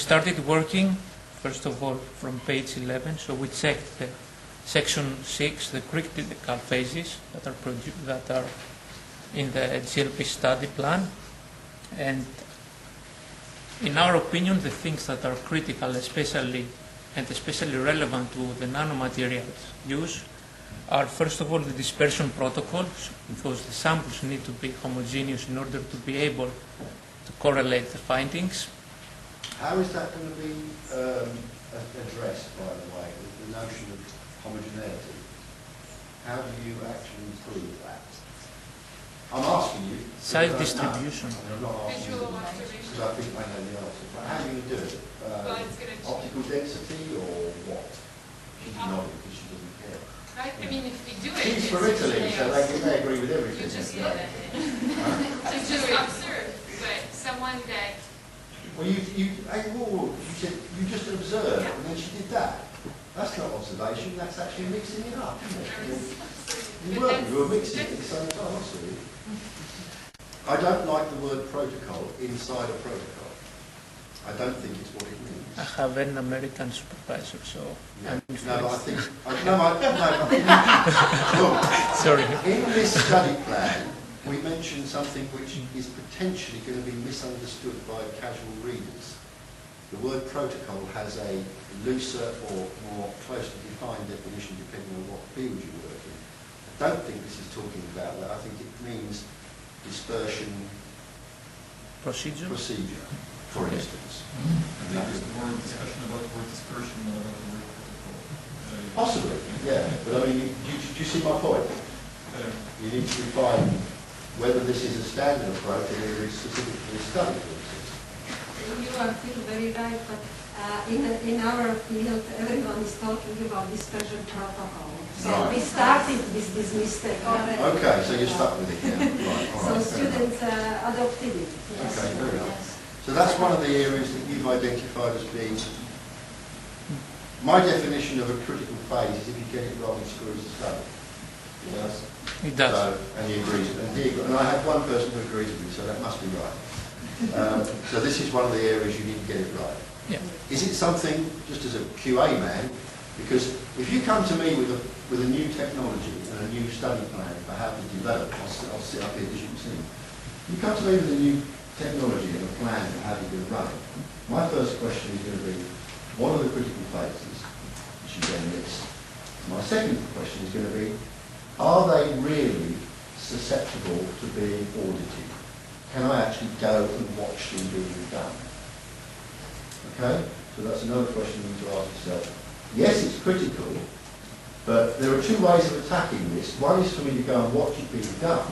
started working, first of all, from page 11. So we checked the section 6, the critical phases that are in the GLP study plan. And in our opinion, the things that are critical, especially relevant to the nanomaterials use, are first of all the dispersion protocols, because the samples need to be homogeneous in order to be able to correlate the findings. How is that going to be addressed, by the way, the notion of homogeneity? How do you actually improve that? I'm asking you. Size distribution. I'm not asking you because I think I know the answer. But how do you do it? Optical density or what? She's nodding because she doesn't care. I mean, if we do it, she's from Italy, so they agree with everything. You just know that. It's just absurd. But someone that. Well, you said you just observed, and then she did that. That's not observation. That's actually mixing it up, isn't it? You were mixing it at the same time. I see. I don't like the word protocol inside a protocol. I don't think it's what it means. I have an American supervisor, so yeah. I'm no, I think. Sorry. In this study plan, we mentioned something which is potentially going to be misunderstood by casual readers. The word protocol has a looser or more closely defined definition depending on what field you work in. I don't think this is talking about that. I think it means dispersion procedure, for instance. I think there's more discussion about the word dispersion than about the word protocol. Possibly, yeah. But I mean, do you see my point? You need to define whether this is a standard approach or whether it's specifically a study, for instance. You are still very right, but in our field, everyone is talking about dispersion protocol. So right. We started with this mistake already. Okay, so you're stuck with it now. Right, all so right, students adopted it. Yes. Okay, very well. So that's one of the areas that you've identified as being. My definition of a critical phase is if you get it wrong, it screws the study. It does. It does. So, and he agrees. And I have one person who agrees with me, so that must be right. So this is one of the areas you need to get it right. Yeah. Is it something, just as a QA man, because if you come to me with a new technology and a new study plan for how to develop, I'll sit up here as you can see. You come to me with a new technology and a plan for how you're going to run it. My first question is going to be, what are the critical phases, which you then list? My second question is going to be, are they really susceptible to being audited? Can I actually go and watch them being done? Okay? So that's another question you need to ask yourself. Yes, it's critical, but there are two ways of attacking this. One is for me to go and watch it being done,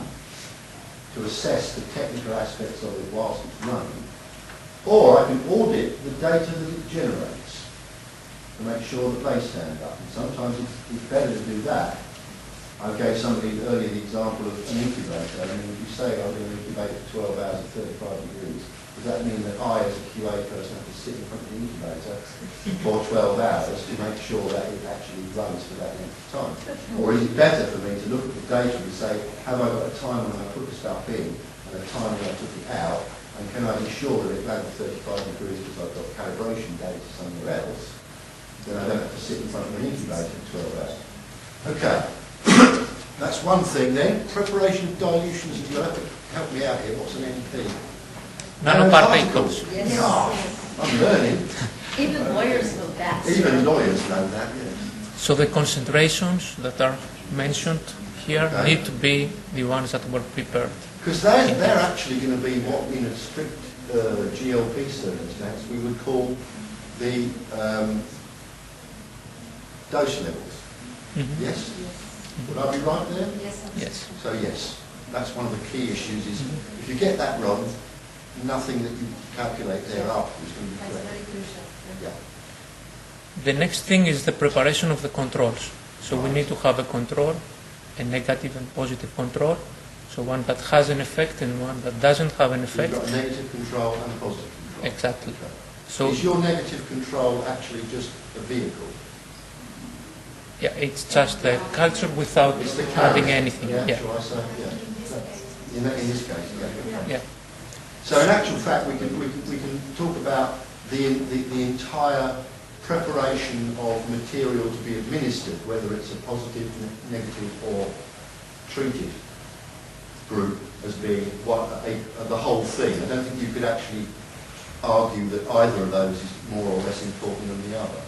to assess the technical aspects of it whilst it's running, or I can audit the data that it generates to make sure that they stand up. And sometimes it's better to do that. I gave somebody earlier the example of an incubator. I mean, if you say I'm going to incubate at 12 hours at 35 degrees, does that mean that I, as a QA person, have to sit in front of the incubator for 12 hours to make sure that it actually runs for that length of time? Or is it better for me to look at the data and say, have I got a time when I put the stuff in and a time when I took it out, and can I be sure that it ran at 35 degrees because I've got calibration data somewhere else, then I don't have to sit in front of an incubator for 12 hours. Okay. That's one thing then. Preparation of dilutions. You'll have to help me out here. What's an NP? Nanoparticles. Yes. Oh, I'm learning. Even lawyers know that. Even lawyers know that, yes. So the concentrations that are mentioned here need to be the ones that were prepared. Because they're actually going to be what, in a strict GLP circumstance, we would call the dose levels. Mm-hmm. Yes? Would I be right there? Yes. Yes. So yes, that's one of the key issues is if you get that wrong, nothing that you calculate thereafter is going to be That's correct. very crucial. Yeah. The next thing is the preparation of the controls. So we need to have a control, a negative and positive control. So one that has an effect and one that doesn't have an effect. You've got a negative control and a positive control. Exactly. Okay. So is your negative control actually just a vehicle? yeah, it's just the culture without It's the adding carrot, anything. Yeah, Yeah. shall I say? Yeah. In this case, yeah. Yeah. So in actual fact, we can talk about the entire preparation of material to be administered, whether it's a positive, negative or treated group, as being the whole thing. I don't think you could actually argue that either of those is more or less important than the other.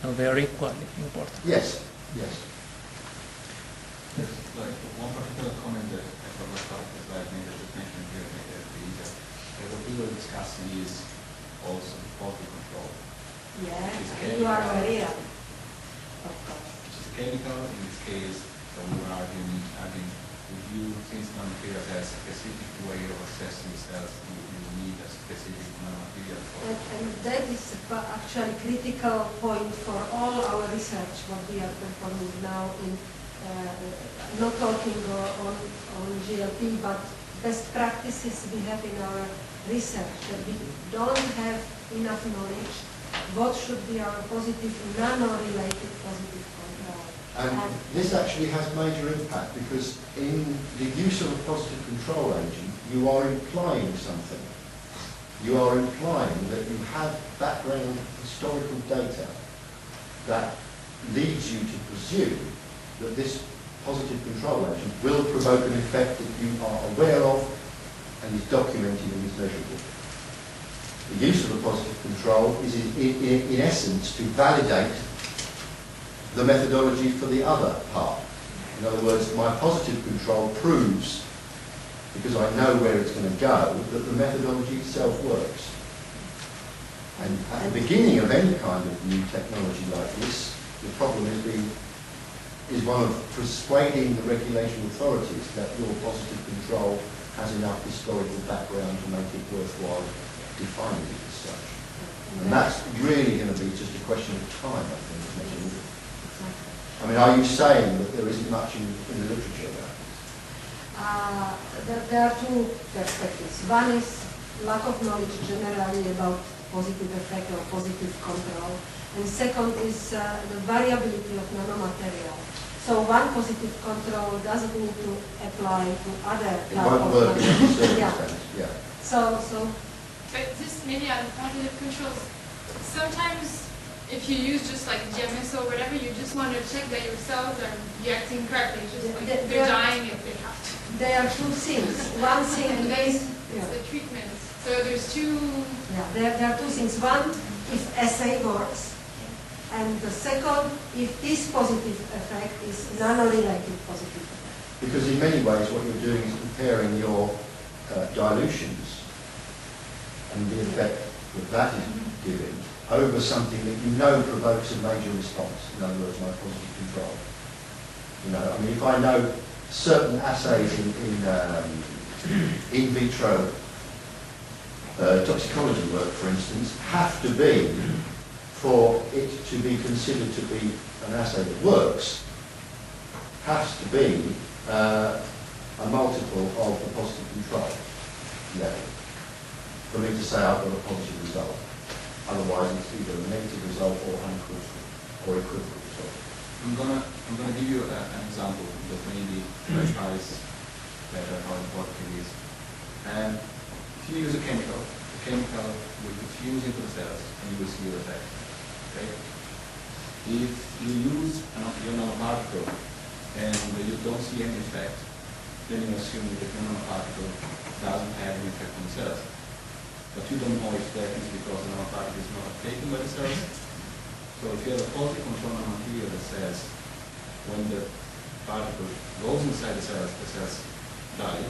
No, they are equally important. Yes, yes. There's like one particular comment that I forgot about the slide maybe I should mention here that what we were discussing is also quality control. Yeah, you are very right. Of course. Which is chemical in this case, so we were arguing if you, since nanomaterials has a specific way of assessing the cells, you need a specific nanomaterial for it. And that is actually critical point for all our research, what we are performing now in not talking on GLP, but best practices we have in our research, that we don't have enough knowledge what should be our positive, nano-related positive control. And this actually has major impact because in the use of a positive control agent, you are implying something. You are implying that you have background historical data that leads you to presume that this positive control agent will provoke an effect that you are aware of and is documented and is measurable. The use of a positive control is in essence to validate the methodology for the other part. In other words, my positive control proves, because I know where it's going to go, that the methodology itself works. And at the beginning of any kind of new technology like this, the problem is one of persuading the regulation authorities that your positive control has enough historical background to make it worthwhile defining it as such. And that's really going to be just a question of time, I think, as much as anything. I mean, are you saying that there isn't much in the literature about it? There are two perspectives. One is lack of knowledge generally about positive effect or positive control. And second is the variability of nanomaterial. So one positive control doesn't need to apply to other It won't work in every circumstance, yeah. So But just maybe on positive controls, sometimes if you use just like GMS or whatever, you just want to check that your cells are reacting correctly. It's just like they're dying if they have to. there are two things. One thing And then is it's the treatment. So there's two. there are two things. One, if assay works, and the second, if this positive effect is nano-related positive effect. Because in many ways what you're doing is comparing your dilutions and the effect that is giving over something that you know provokes a major response. In other words, my positive control. You know, I mean, if I know certain assays in vitro toxicology work, for instance, have to be, for it to be considered to be an assay that works, has to be a multiple of the positive control level for me to say I've got a positive result. Otherwise, it's either a negative result or unequivocal or equivocal result. I'm gonna give you an example that maybe clarifies better how important it is. And if you use a chemical, the chemical will diffuse into the cells and you will see your effect. Okay? If you use your nanoparticle and you don't see any effect, then you assume that the nanoparticle doesn't have any effect on the cells. But you don't know if that is because the nanoparticle is not taken by the cells. So if you have a quality control nanomaterial that says when the particle goes inside the cells die,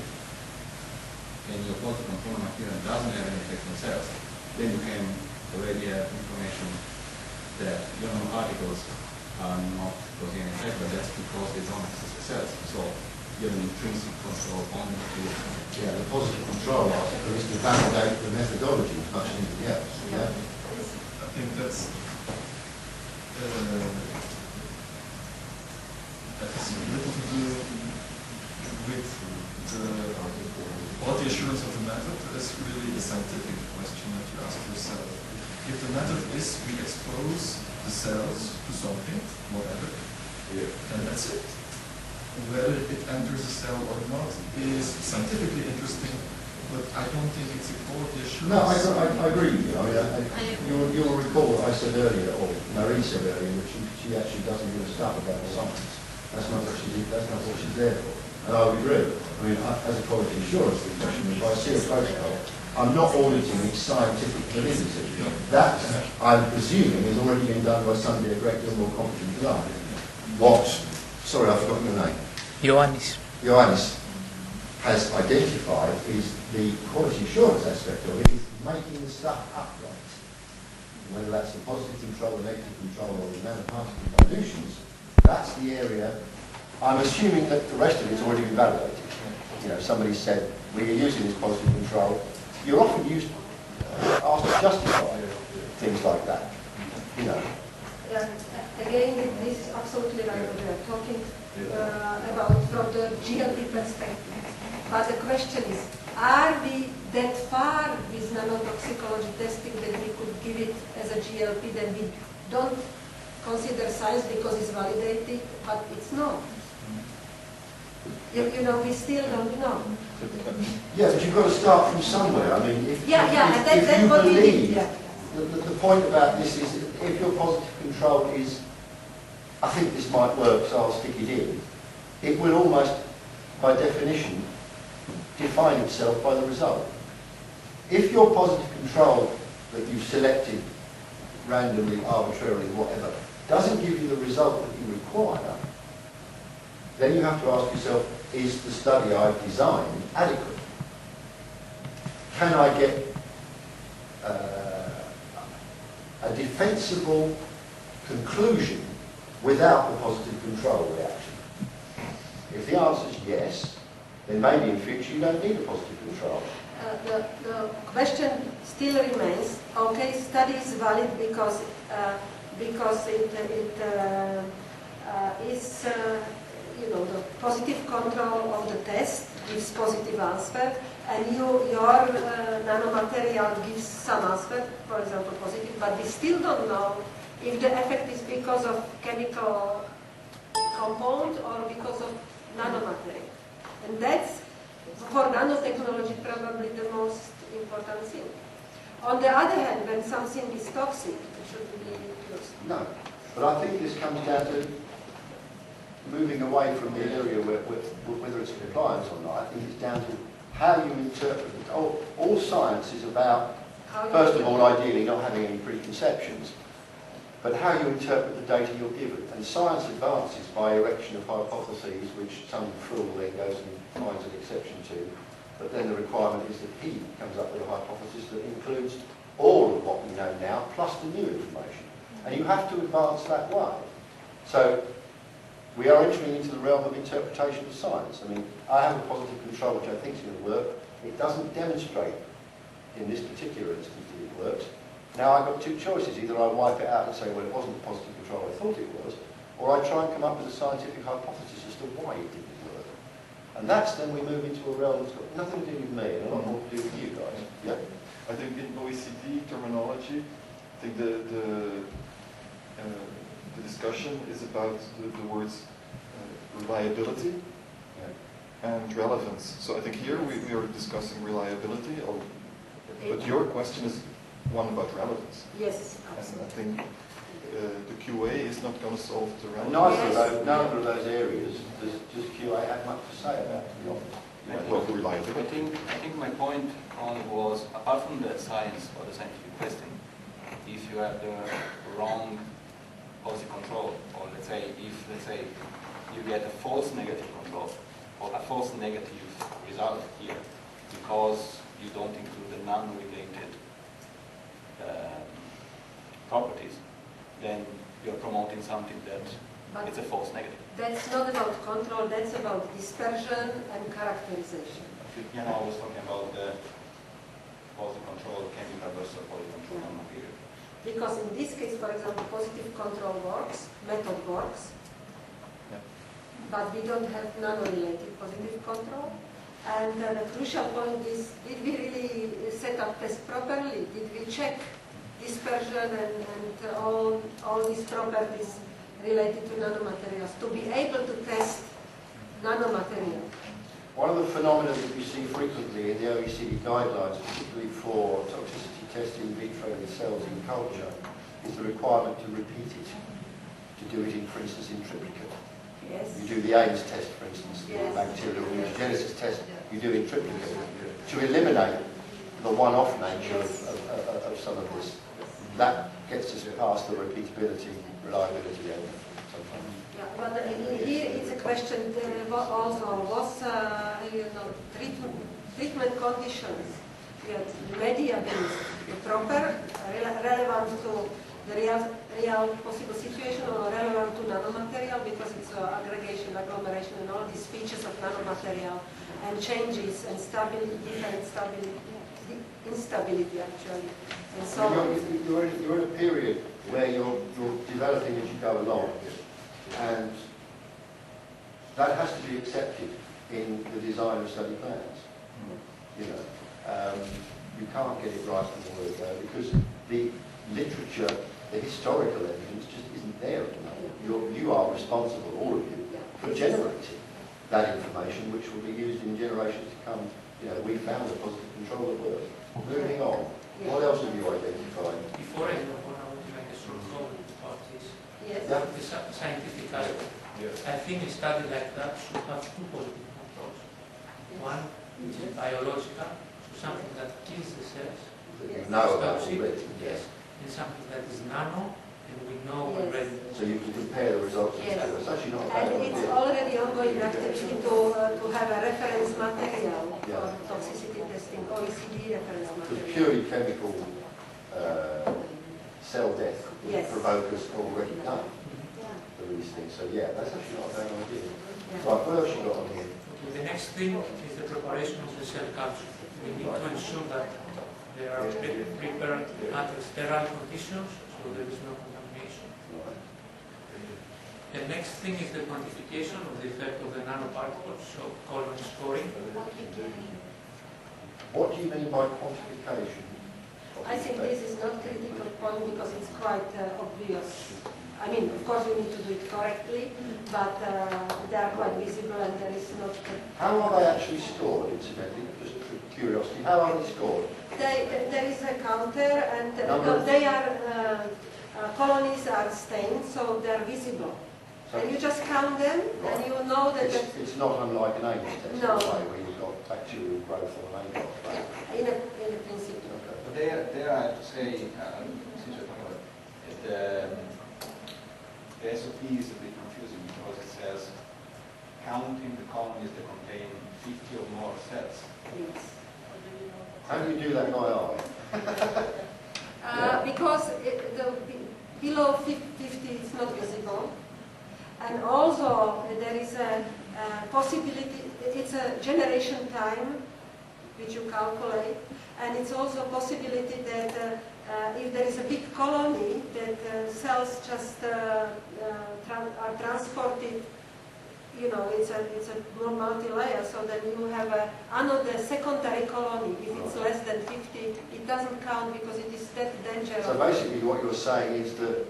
and your quality control nanomaterial doesn't have any effect on the cells, then you can already have information that your nanoparticles are not causing any effect, but that's because they don't access the cells. So you have an intrinsic control on the material. Yeah, the positive control article is to validate the methodology as much as anything else. Yeah. I think that's little to do with the quality assurance of the method. Is really the scientific question that you ask yourself. If the method is we expose the cells to something, whatever, then that's it. Whether it enters the cell or not is scientifically interesting, but I don't think it's a quality assurance. No, I agree with you. I mean, you'll recall what I said earlier, or Marie said earlier, that she actually doesn't give a stuff about the science. That's not what she's there for. And I would agree. I mean, as a quality assurance professional, if I see a protocol, I'm not auditing its scientific validity. That, I'm presuming, has already been done by somebody a great deal more competent than I. What? Sorry, I forgot your name. Ioannis has identified is the quality assurance aspect of it is making the stuff upright. Whether that's the positive control, the negative control, or the nanoparticle dilutions, that's the area. I'm assuming that the rest of it's already been validated. You know, somebody said, we are using this positive control. You're often asked to justify things like that. You know. Again, this is absolutely right. We are talking about from the GLP perspective. But the question is, are we that far with nanotoxicology testing that we could give it as a GLP, then we don't consider science because it's validated, but it's not. You know, we still don't know. Yeah, but you've got to start from somewhere. I mean, if you what we believe, did. the point about this is, if your positive control is, I think this might work, so I'll stick it in, it will almost, by definition, define itself by the result. If your positive control that you've selected randomly, arbitrarily, whatever, doesn't give you the result that you require, then you have to ask yourself, is the study I've designed adequate? Can I get a defensible conclusion without the positive control reaction? If the answer is yes, then maybe in future you don't need a positive control. The question still remains, okay, study is valid because it is you know, the positive control of the test gives positive answer, and your nanomaterial gives some answer, for example, positive, but we still don't know if the effect is because of chemical compound or because of nanomaterial. And that's, for nanotechnology, probably the most important thing. On the other hand, when something is toxic, it shouldn't be used. No, but I think this comes down to moving away from the area whether it's compliance or not. I think it's down to how you interpret it. All science is about, first of all, ideally not having any preconceptions, but how you interpret the data you're given. And science advances by erection of hypotheses, which some fool then goes and finds an exception to. But then the requirement is that he comes up with a hypothesis that includes all of what we know now, plus the new information. And you have to advance that way. So we are entering into the realm of interpretation of science. I mean, I have a positive control which I think is going to work. It doesn't demonstrate in this particular instance that it works. Now I've got two choices. Either I wipe it out and say, well, it wasn't the positive control I thought it was, or I try and come up with a scientific hypothesis as to why it didn't work. And that's then we move into a realm that's got nothing to do with me and a lot more to do with you guys. Yeah? I think in OECD terminology, I think the discussion is about the words reliability and relevance. So I think here we are discussing reliability, but your question is one about relevance. Yes, And I absolutely. think the QA is not going to solve the relevance. Neither of those areas does QA have much to say about, to be honest. Well, reliability. I think my point was, apart from the science or the scientific testing, if you have the wrong positive control, or let's say you get a false negative control, or a false negative result here, because you don't include the non-related properties, then you're promoting something that it's a false negative. That's not about control, that's about dispersion and characterization. You know, I was talking about the positive control chemical versus positive control non-material. Because in this case, for example, positive control works, method works, but we don't have nano-related positive control. And the crucial point is, did we really set up tests properly? Did we check dispersion and all these properties related to nanomaterials to be able to test nanomaterial? one of the phenomena that you see frequently in the OECD guidelines, particularly for toxicity testing in vitro in cells in culture, is the requirement to repeat it, to do it in, for instance, in triplicate. Yes. You do the Ames test, for instance, the Yes. bacterial mutagenesis test, you do in triplicate, to eliminate the one-off nature of some of this. That gets us past the repeatability, reliability element sometimes. Yeah, but here it's a question also, was treatment conditions, media based, proper, relevant to the real possible situation, or relevant to nanomaterial, because it's aggregation, agglomeration, and all these features of nanomaterial, and changes and stability, different stability, instability actually, and so on. You're in a period where you're developing as you go along, and that has to be accepted in the design of study plans. You know, you can't get it right from the word go, because the literature, the historical evidence just isn't there at the moment. You are responsible, all of you, for generating that information, which will be used in generations to come. You know, we found a positive control that works. Moving on, what else have you identified? Before I move on, I want to make a short comment about this. Yes. Yeah. The scientific aspect. I think a study like that should have two positive controls. One, which is biological, so something that kills the cells. You know about stops it, already. yes, and something that is nano, and we know Yes. already. So you can compare the results of the Yes. two. It's actually not a bad And it's idea. already ongoing activity to have a reference material Yeah. for toxicity testing, OECD reference The material. purely chemical cell death Yes. provokers already done for these things. So yeah, that's actually not a bad idea. Right, what else you got on here? Okay, the next thing is the preparation of the cell culture. We need to ensure that they are prepared under sterile conditions, so there is no contamination. Right. The next thing is the quantification of the effect of the nanoparticles, so colony scoring. What do you mean by quantification? I think this is not critical point because it's quite obvious. I mean, of course, we need to do it correctly, but they are quite visible and there is not... How are they actually stored, incidentally? Just for curiosity, how are they stored? There is a counter and Number of- they are, colonies are stained, so they are visible. So And you just count them and you know that... it's not unlike an Ames test, No. in a way, where you've got bacterial growth on an Ames. Right? in a principle. Okay. But there I have to say, the SOP is a bit confusing because it says counting the colonies that contain 50 or more cells. Yes. How do you do that by eye? Because below 50 is not visible. And also there is a possibility, it's a generation time which you calculate, and it's also a possibility that if there is a big colony, that cells just are transported, you know, it's a more multi-layer, so that you have another secondary colony. If it's less than 50, it doesn't count because it is that dangerous. So basically what you're saying is that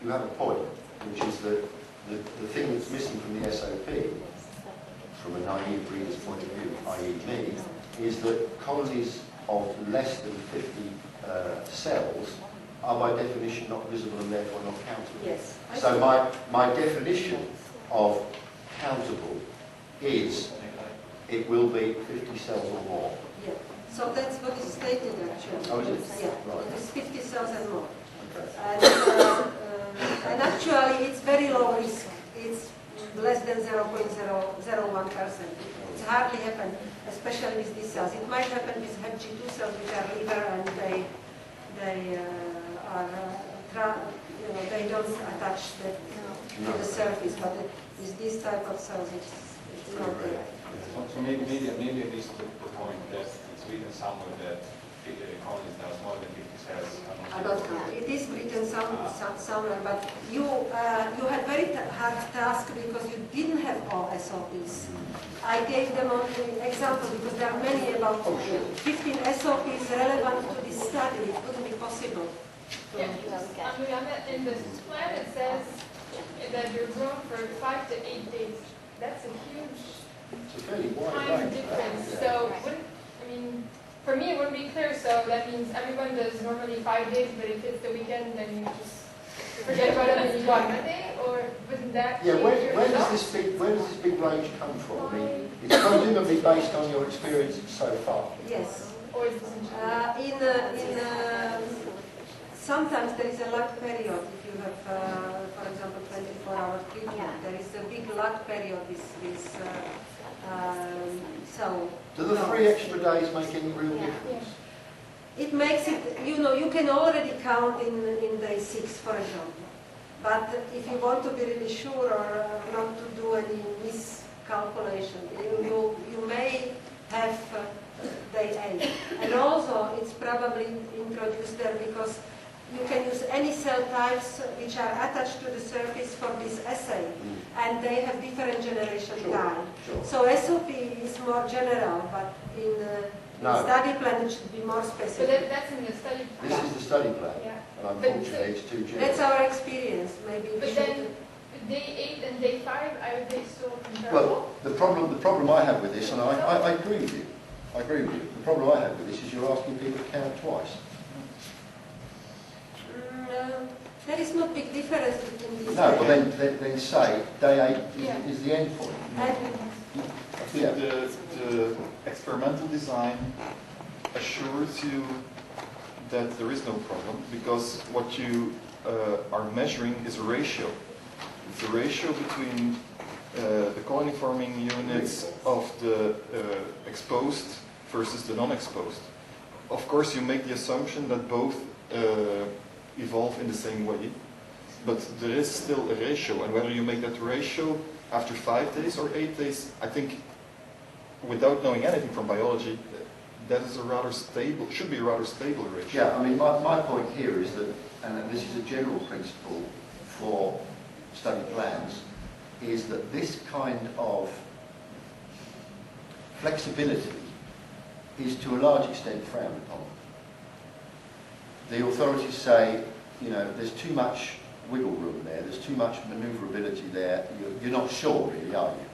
you have a point, which is that the thing that's missing from the SOP, from a naive reader's point of view, i.e. me, is that colonies of less than 50 cells are by definition not visible and therefore not countable. Yes. So my definition of countable is it will be 50 cells or more. Yeah. So that's what is stated actually. Oh, is it? Yeah. Right. It is 50 cells and more. Okay. And actually it's very low risk. It's less than 0.001%. It's hardly happened, especially with these cells. It might happen with HG2 cells, which are liver, and they they don't attach to the surface. But with this type of cells, it's not there. So maybe I missed the point that it's written somewhere that colonies that are smaller than 50 cells are not It is written somewhere, but you had very hard task because you didn't have all SOPs. I gave them only example because there are many about 15 SOPs relevant to this study. It wouldn't be possible. Yeah, in the plan it says that you're grown for 5 to 8 days. That's a huge It's a fairly wide time range. difference. Yeah. So, for me, it wouldn't be clear. So that means everyone does normally 5 days, but if it's the weekend, then you just forget about it and you go on Monday, or wouldn't that Yeah, change your where does results? this big range come from? I mean, it's presumably based on your experiences so far. Yes. Or is this in Sometimes there is a lag period if you have, for example, 24-hour treatment. There is a big lag period so. Do the 3 extra days make any real difference? It makes it, you can already count in day 6, for example. But if you want to be really sure or not to do any miscalculation, you may have day 8. And also, it's probably introduced there because you can use any cell types which are attached to the surface for this assay, and they have different generation time. Sure. So SOP is more general, but in study plan it should be more So specific. that's in the study plan. This is the study plan, Yeah. and unfortunately it's too general. That's our experience. Maybe we But should. then, day 8 and day 5, are they still comparable? Well, the problem I have with this, and I agree with you, the problem I have with this is you're asking people to count twice. There is no big difference between these. No, but then say day 8 Yeah. is the end point. I think the experimental design assures you that there is no problem because what you are measuring is a ratio. It's a ratio between the colony forming units of the exposed versus the non-exposed. Of course, you make the assumption that both evolve in the same way, but there is still a ratio, and whether you make that ratio after 5 days or 8 days, I think, without knowing anything from biology, that is a rather stable, should be a rather stable ratio. Yeah, I mean, my point here is that, and this is a general principle for study plans, is that this kind of flexibility is to a large extent frowned upon. The authorities say, there's too much wiggle room there, there's too much manoeuvrability there, you're not sure really, are you?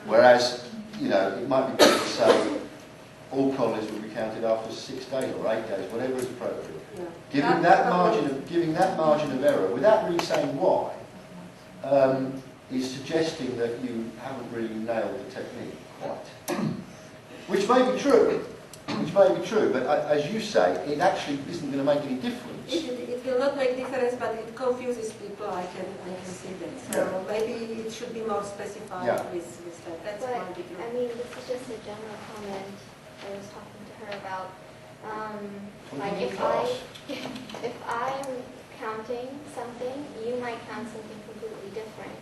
Whereas, it might be better to say all colonies will be counted after 6 days or 8 days, whatever is appropriate. Yeah. Giving that margin of error, without really saying why, is suggesting that you haven't really nailed the technique quite. Which may be true, but as you say, it actually isn't going to make any difference. It will not make difference, but it confuses people. I can see that. So maybe it should be more specified with that. That's But, my big I mean, this is just a general comment I was talking to her about. Like if I'm counting something, you might count something completely different.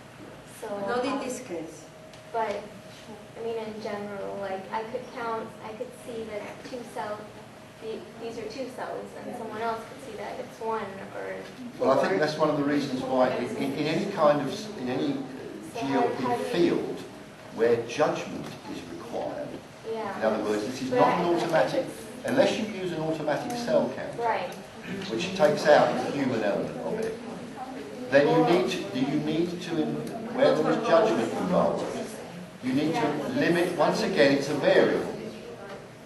So not in this case. But I mean, in general, like I could see that 2 cells. These are 2 cells, and someone else could see that it's 1 or 4. Well, I think that's one of the reasons why in any GLP field where judgment is required, in other words, this is not an automatic, unless you use an automatic cell count, right, which takes out the human element of it, then you need to, where there is judgment involved, you need to limit, once again, it's a variable.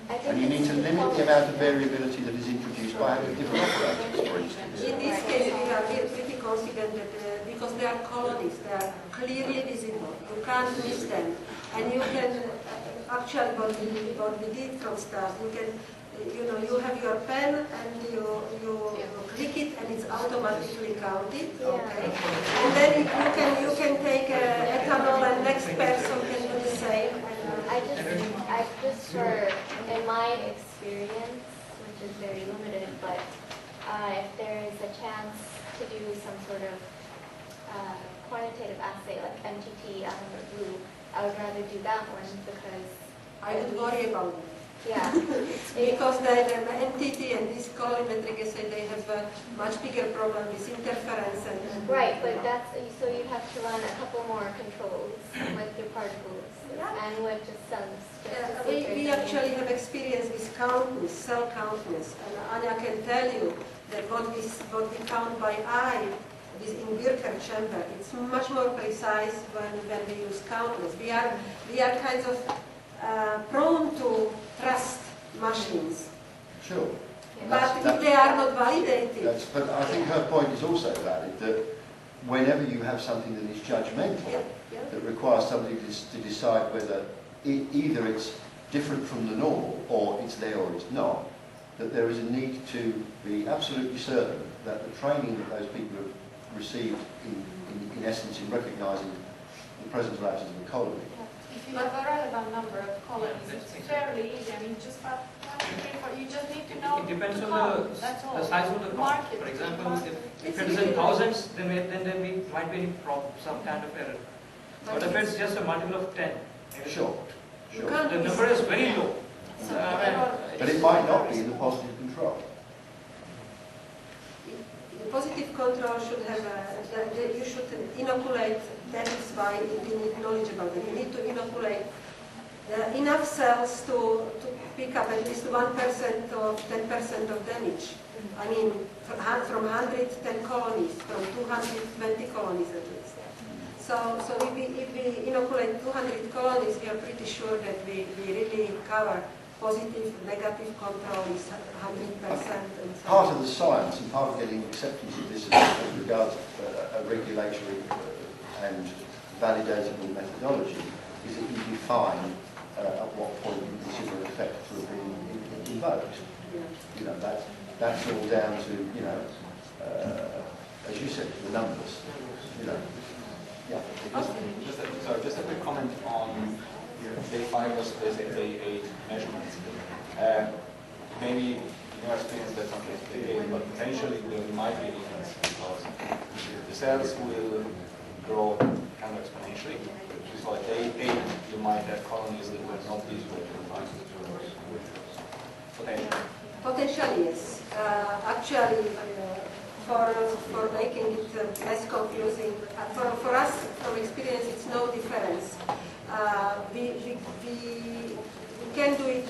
And you need to limit the amount of variability that is introduced by having different operators, for instance. In this case, we are pretty confident that because they are colonies, they are clearly visible. You can't miss them, and you can actually what we did from start. You can, you have your pen and you click it, and it's automatically counted. Okay, and then you can take ethanol, and next person can do the same. I just in my experience, which is very limited, but if there is a chance to do some sort of quantitative assay like MTT out of the blue, I would rather do that one because I would worry about it. Yeah. Because the MTT and this colorimetric assay, they have a much bigger problem with interference and right, but so you have to run a couple more controls with your particles and with just cells. We actually have experience with countness, cell countness, and Anya can tell you that what we count by eye this in Birker chamber. It's much more precise when we use counters. We are kind of prone to trust machines. Sure. But if they are not validated. But I think her point is also valid, that whenever you have something that is judgmental, that requires somebody to decide whether either it's different from the normal, or it's there or it's not, that there is a need to be absolutely certain that the training that those people have received in essence in recognising the presence or absence of a colony. If you have a relevant number of colonies, it's fairly easy. I mean, just you just need to know. It depends the on columns, that's all. the size of the market. For example, if It's it is in really thousands, then we might be in some kind of error. But if it's just a multiple of 10, Sure. You can't the number is very low. So But it might not be in the positive control. The positive control should have you should inoculate, that is why you need knowledge about it. You need to inoculate enough cells to pick up at least 1% or 10% of damage. I mean, from 110 colonies, from 220 colonies at least. So if we inoculate 200 colonies, we are pretty sure that we really cover positive, negative control is 100%. And so Part of the science and part of getting acceptance of this as regards a regulatory and validatable methodology is that you define at what point you consider an effect to have been invoked. You know, that's all down to, you know, as you said, the numbers. You know. Yeah. Just a quick comment on day 5 was day 8 measurements. Maybe in your experience that's not the case, but potentially there might be a difference because the cells will grow kind of exponentially. So at day 8 you might have colonies that will not be visible potentially. potentially, yes. Actually, for making it less confusing, for us, from experience, it's no difference. We can do it.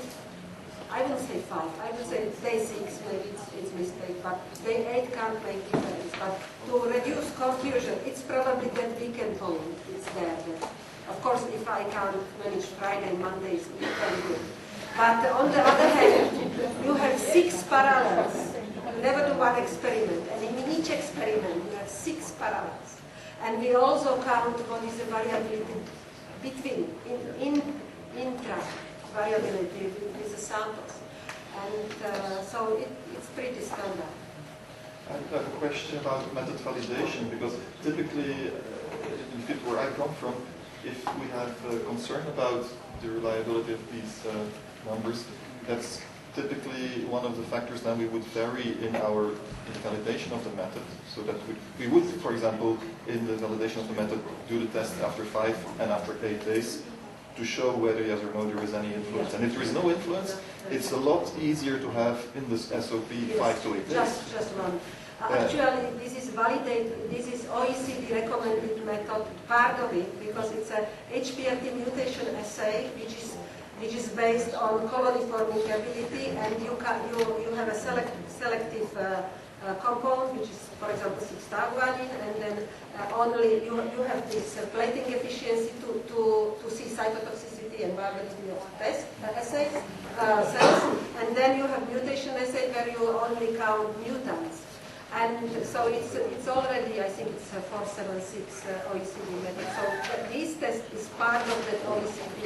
I wouldn't say 5. I would say day 6. Maybe it's mistake, but day 8 can't make difference. But to reduce confusion, it's probably that weekend point. It's there. Of course, if I can't manage Friday, Mondays, we can do it. But on the other hand, you have 6 parallels. You never do one experiment, and in each experiment you have 6 parallels. And we also count what is the variability between, intra variability with the samples. And so it's pretty standard. I have a question about method validation, because typically, in the field where I come from, if we have concern about the reliability of these numbers, that's typically one of the factors that we would vary in our validation of the method. So that we would, for example, in the validation of the method, do the test after 5 and after 8 days to show whether yes or no there is any influence. And if there is no influence, it's a lot easier to have in this SOP 5 to 8 days. Just one. Actually, this is validated. This is OECD recommended method, part of it, because it's a HPLT mutation assay, which is based on colony permeability, and you have a selective compound, which is, for example, 6-guanine, and then only you have this plating efficiency to see cytotoxicity and viability of test assays, cells, and then you have mutation assay where you only count mutants. And so it's already, I think it's a 476 OECD method. So this test is part of that OECD.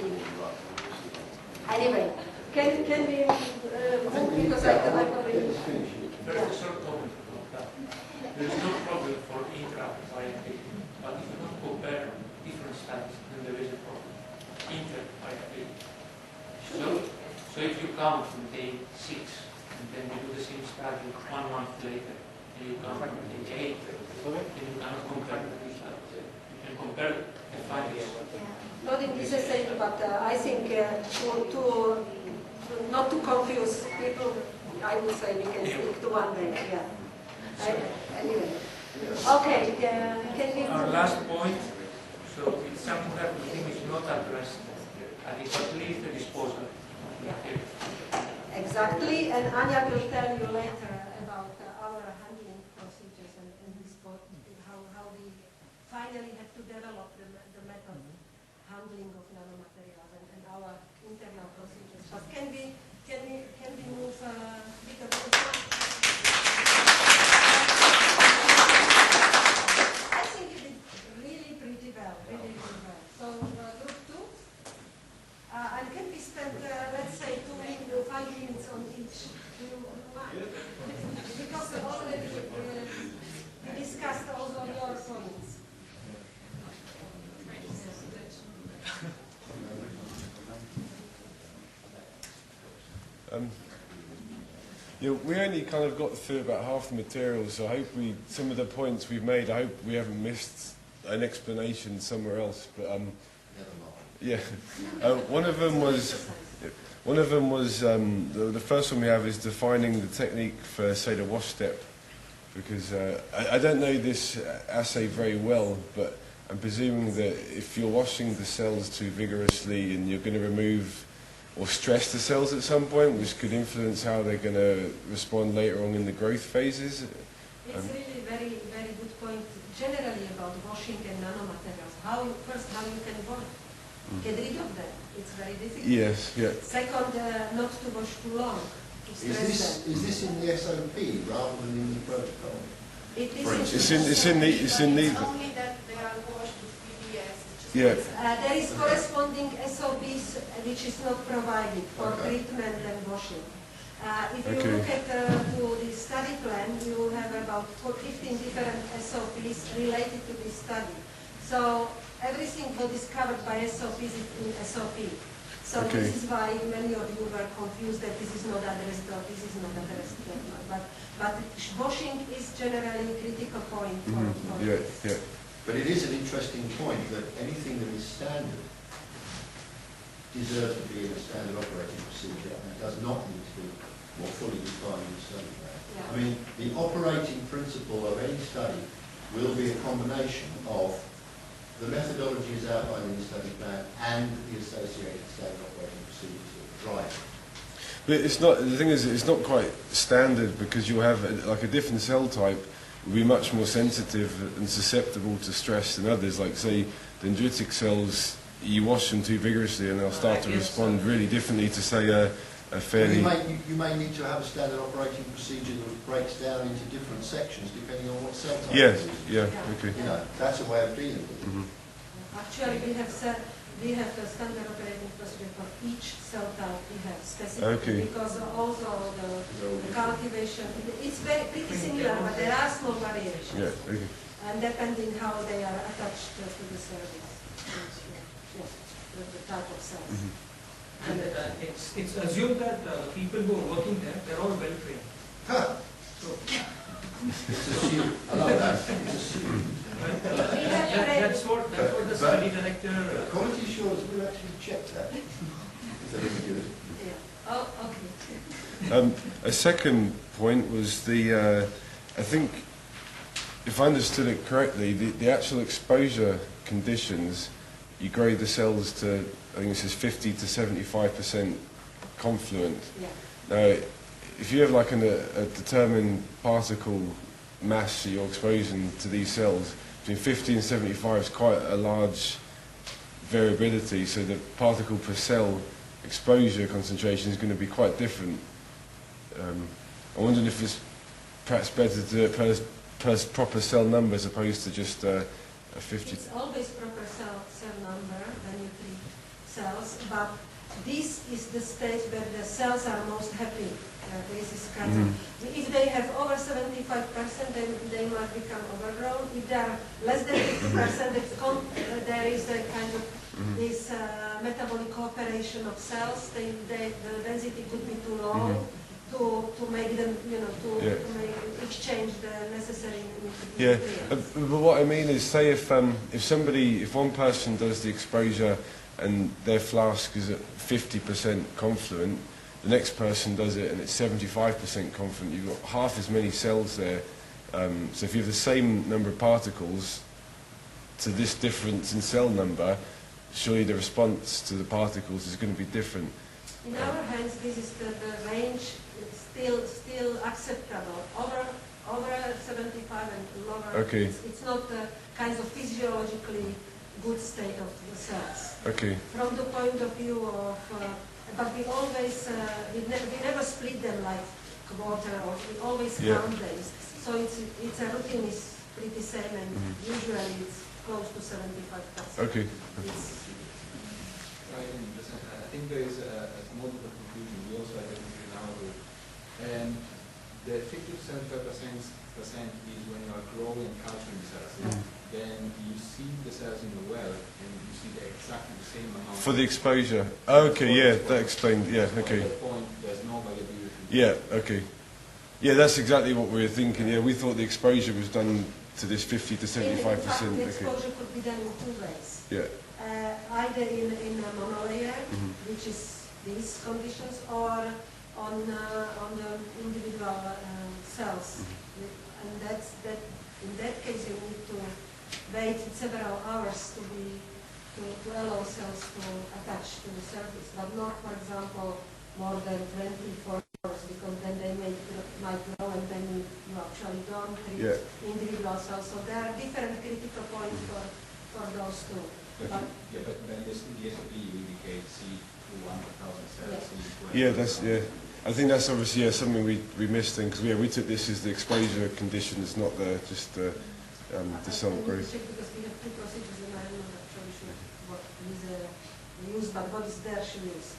Anyway, can we move, because I probably... There is a short comment about that. There is no problem for intra-variability, but if you don't compare different studies, then there is a problem. Inter-variability. So if you count from day 6, and then you do the same study 1 month later, and you count from day 8, then you cannot compare the two studies. You can compare the findings. Not in this essay, but I think not to confuse people, I would say we can stick to one day. Yeah. Anyway. Okay. Can we? Our last point. So it's something that we think is not addressed adequately: the disposal. Yeah. Exactly. And Anya will tell you later about our handling procedures and how Yeah, we only kind of got through about half the material, so I hope some of the points we've made, I hope we haven't missed an explanation somewhere else. But Never mind. yeah, one of them was the first one we have is defining the technique for, say, the wash step, because I don't know this assay very well, but I'm presuming that if you're washing the cells too vigorously and you're going to remove or stress the cells at some point, which could influence how they're going to respond later on in the growth phases. It's really very, very good point. Generally about washing and nanomaterials. How you can get rid of them. It's very difficult. Yes, yeah. Second, not to wash too long. To stress them. Is this in the SOP rather than in the protocol? It is It's in the It's only that they are washed with PBS. Yeah. there is corresponding SOPs which is not provided for treatment and washing. If you look at to the study plan, you have about 15 different SOPs related to this study. So everything what is covered by SOPs is in SOP. So this is why many of you were confused that this is not addressed or this is not addressed. But washing is generally a critical point for this. yeah. But it is an interesting point that anything that is standard deserves to be in a standard operating procedure and does not need to be more fully defined in the study plan. Yeah. I mean, the operating principle of any study will be a combination of the methodologies outlined in the study plan and the associated standard operating procedures that drive it. But it's not. The thing is, it's not quite standard because you'll have like a different cell type will be much more sensitive and susceptible to stress than others. Like say, dendritic cells, you wash them too vigorously and they'll start to respond really differently to say a fairly. You may need to have a standard operating procedure that breaks down into different sections depending on what cell type. Yes. it is. Yeah. Okay. You know, that's a way of dealing with it. Actually, we have a standard operating procedure for each cell type we have specifically because also the cultivation, it's pretty similar, but there are small variations. Yeah. Okay. And depending how they are attached to the service, the type of cells. And it's assumed that people who are working there, they're all well trained. So, It's assumed. I love that. It's assumed. that's what the study director. Quality assurance will actually check that. If they're really good. Yeah. Oh, okay. A second point was I think, if I understood it correctly, the actual exposure conditions, you grade the cells to, I think it says 50 to 75% confluent. Yeah. Now, if you have like a determined particle mass that you're exposing to these cells, between 50 and 75 is quite a large variability, so the particle per cell exposure concentration is going to be quite different. I wondered if it's perhaps better to do it per proper cell number as opposed to just a 50. It's always proper cell number when you treat cells, but this is the stage where the cells are most happy. This is kind of, if they have over 75%, then they might become overgrown. If they are less than 50%, there is a kind of this metabolic cooperation of cells. The density could be too low to make them, to make exchange the necessary nutrients. Yeah, but what I mean is, say if one person does the exposure and their flask is at 50% confluent, the next person does it and it's 75% confluent, you've got half as many cells there. So if you have the same number of particles to this difference in cell number, surely the response to the particles is going to be different. In our hands, this is the range still acceptable. Over 75 and lower, it's not the kind of physiologically good state of the cells. Okay. From the point of view of, but we always, we never split them like water, or we always count them. So it's a routine is pretty same, and usually it's close to 75%. Okay. I think there is a small bit of confusion. We also identified in our group. And the 50 to 75% is when you are growing culturing cells. Then you see the cells in the well and you see exactly the same amount. For the exposure. Okay, yeah, that explained, yeah, okay. At that point, there's no variability. Yeah, okay. Yeah, that's exactly what we were thinking. Yeah, we thought the exposure was done to this 50 to 75%. In fact, the Okay. exposure could be done in two ways. Yeah. Either in a monolayer, which is these conditions, or on the individual cells. And that's that. In that case, you need to wait several hours to allow cells to attach to the surface, but not, for example, more than 24 hours, because then they might grow, and then you actually don't treat individual cells. So there are different critical points for those two. But then the SOP you indicate C to 100,000 cells. Yeah, that's I think that's obviously something we missed then, because we took this as the exposure conditions, not just the cell growth. Because we have two procedures, and I'm not actually sure what is used, but what is there should use.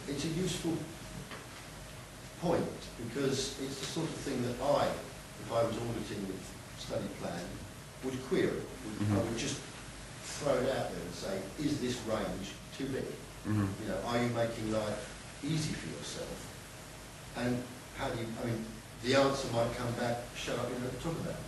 It's a useful point, because it's the sort of thing that if I was auditing the study plan, would query. I would just throw it out there and say, is this range too big? You know, are you making life easy for yourself? And how do you, I mean, the answer might come back, shut up, you don't talk about it.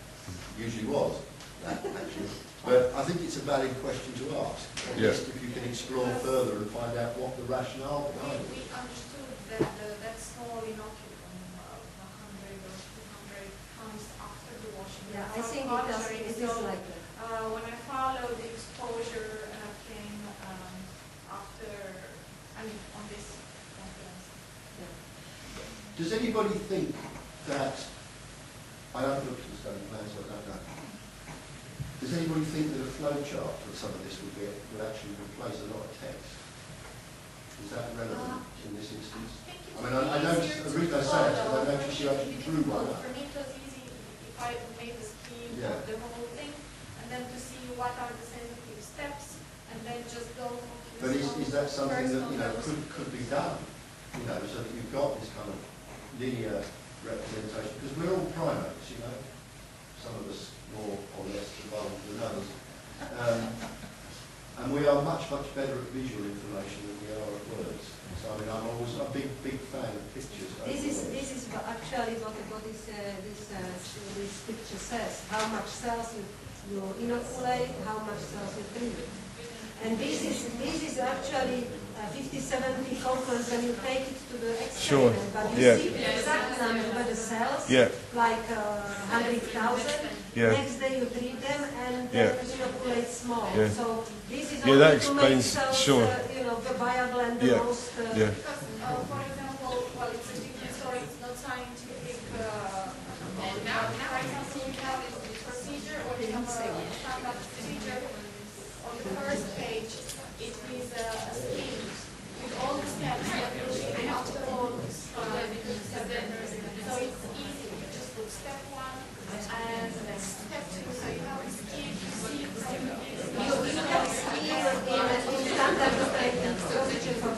Usually was that, actually. But I think it's a valid question to ask. At least if you can explore further and find out what the rationale behind it We is. understood that small inoculum, 100 or 200, comes after the washing. Yeah, I think it is like that. When I followed the exposure came after, I mean, on this conference. Does anybody think that, I don't look at the study plan, so I don't know. Does anybody think that a flow chart for some of this would actually replace a lot of text? Is that relevant in this instance? I mean, I noticed, the reason I say it is I noticed you actually drew one up. For me, it was easy if I made the scheme Yeah. of the whole thing, and then to see what are the sensitive steps, and then just go focus But is that something that, you know, personal could be done? You know, so that you've got this kind of linear representation, because we're all primates, you know, some of us more or less evolved than others. And we are much, much better at visual information than we are at words. So I mean, I'm always a big fan of pictures. This is actually what this picture says. How much cells you inoculate, how much cells you treat. And this is actually 50-70 confluence when you take it to the experiment. But you see the exact number of the cells, like 100,000. Next day you treat them, and then you inoculate small. So this is only that to make explains, cells, the viable and the most. Because, for example, well, it's a different story. It's not scientific. And now, for example, we have this procedure, or we have a standard procedure. On the first page, it is a scheme with all the steps that will be after all this. So it's easy. You just put step 1 and step 2. So you have a scheme to see from the You have scheme in standard operating procedure for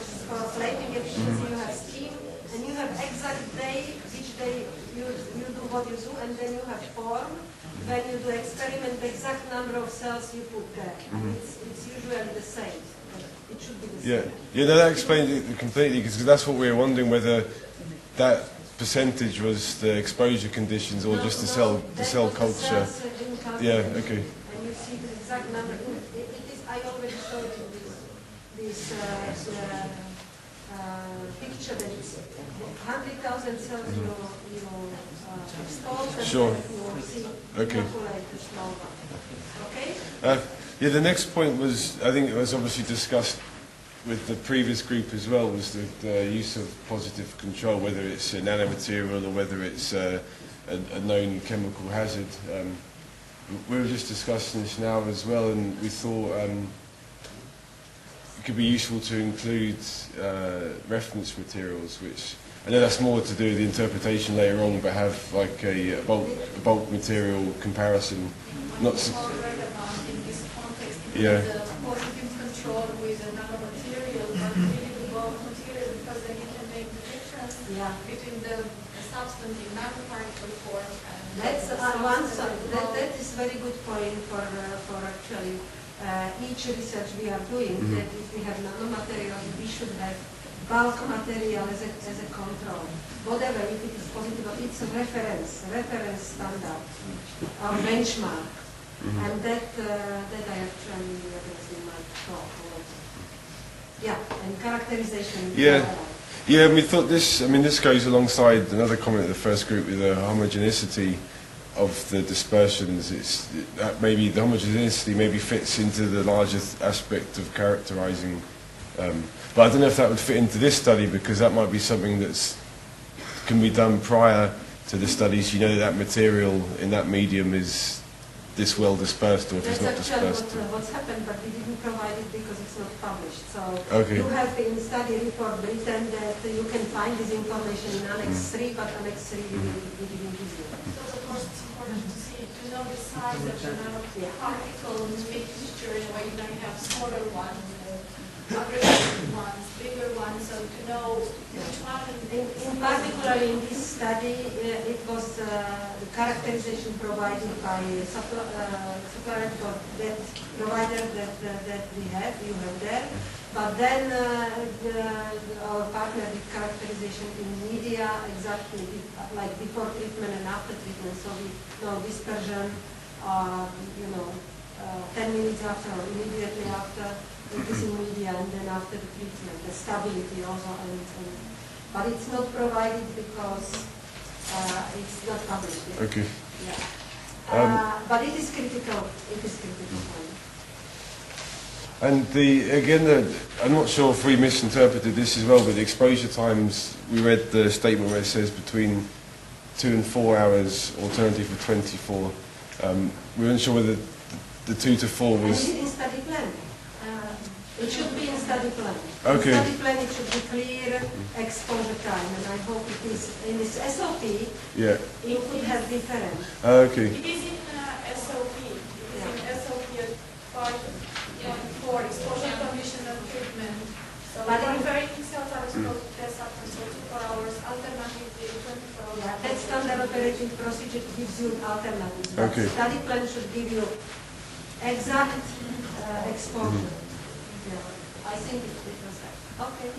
plating efficiency. You have scheme, and you have exact day, which day you do what you do, and then you have form. When you do experiment, the exact number of cells you put there. It's usually the same. It should be the same. No, that explains it completely, because that's what we were wondering, whether that percentage was the exposure conditions or just the cell culture. Okay. And you see the exact number. It is. I already showed you this picture that it's 100,000 cells you expose, and you will see inoculate the small one. Okay? The next point was, I think it was obviously discussed with the previous group as well, was the use of positive control, whether it's a nanomaterial or whether it's a known chemical hazard. We were just discussing this now as well, and we thought it could be useful to include reference materials, which I know that's more to do with the interpretation later on, but have like a bulk material comparison. Not in this context, yeah. the positive control with a nanomaterial, but really the bulk material, because then you can make the difference between the substantive nanoparticle form and that's one side. That is very good point for actually each research we are doing. That if we have nanomaterials, we should have bulk material as a control. Whatever, if it is positive, it's a reference standard or benchmark. And that I actually addressed in my talk. Yeah, and characterization. Yeah, we thought this. I mean, this goes alongside another comment of the first group with the homogeneity of the dispersions. It's that maybe the homogeneity maybe fits into the larger aspect of characterizing. But I don't know if that would fit into this study, because that might be something that's can be done prior to the studies. You know that material in that medium is this well dispersed, or if it's not dispersed. That's actually what's happened, but we didn't provide it because it's not published. So Okay. you have in study report written that you can find this information in Annex 3, but Annex 3 we didn't give you. So of course it's important to see, to know the size of the particles mixture, where you're going to have smaller ones, aggressive ones, bigger ones, so to know which one. In particular, in this study, it was the characterization provided by supplier for that provider that you have there. But then our partner did characterization in media exactly like before treatment and after treatment. So we know dispersion, 10 minutes after or immediately after. It is in media, and then after the treatment, the stability also, but it's not provided because it's not published yet. Okay. Yeah. But it is critical. It is critical. And I'm not sure if we misinterpreted this as well, but the exposure times, we read the statement where it says between 2 and 4 hours, alternative for 24. We weren't sure whether the 2 to 4 was... And it is in study plan. It should be in study plan. Okay. In study plan it should be clear exposure time, and I hope it is in this SOP. Yeah. It could have different. Okay. It is in SOP. It is in SOP part 1.4, exposure condition and treatment. So But comparing cells are exposed to test after 24 hours, alternatively 24 hours. Yeah, that standard operating procedure gives you alternatives. But Okay. study plan should give you exact exposure. Yeah, I think it was that. Okay.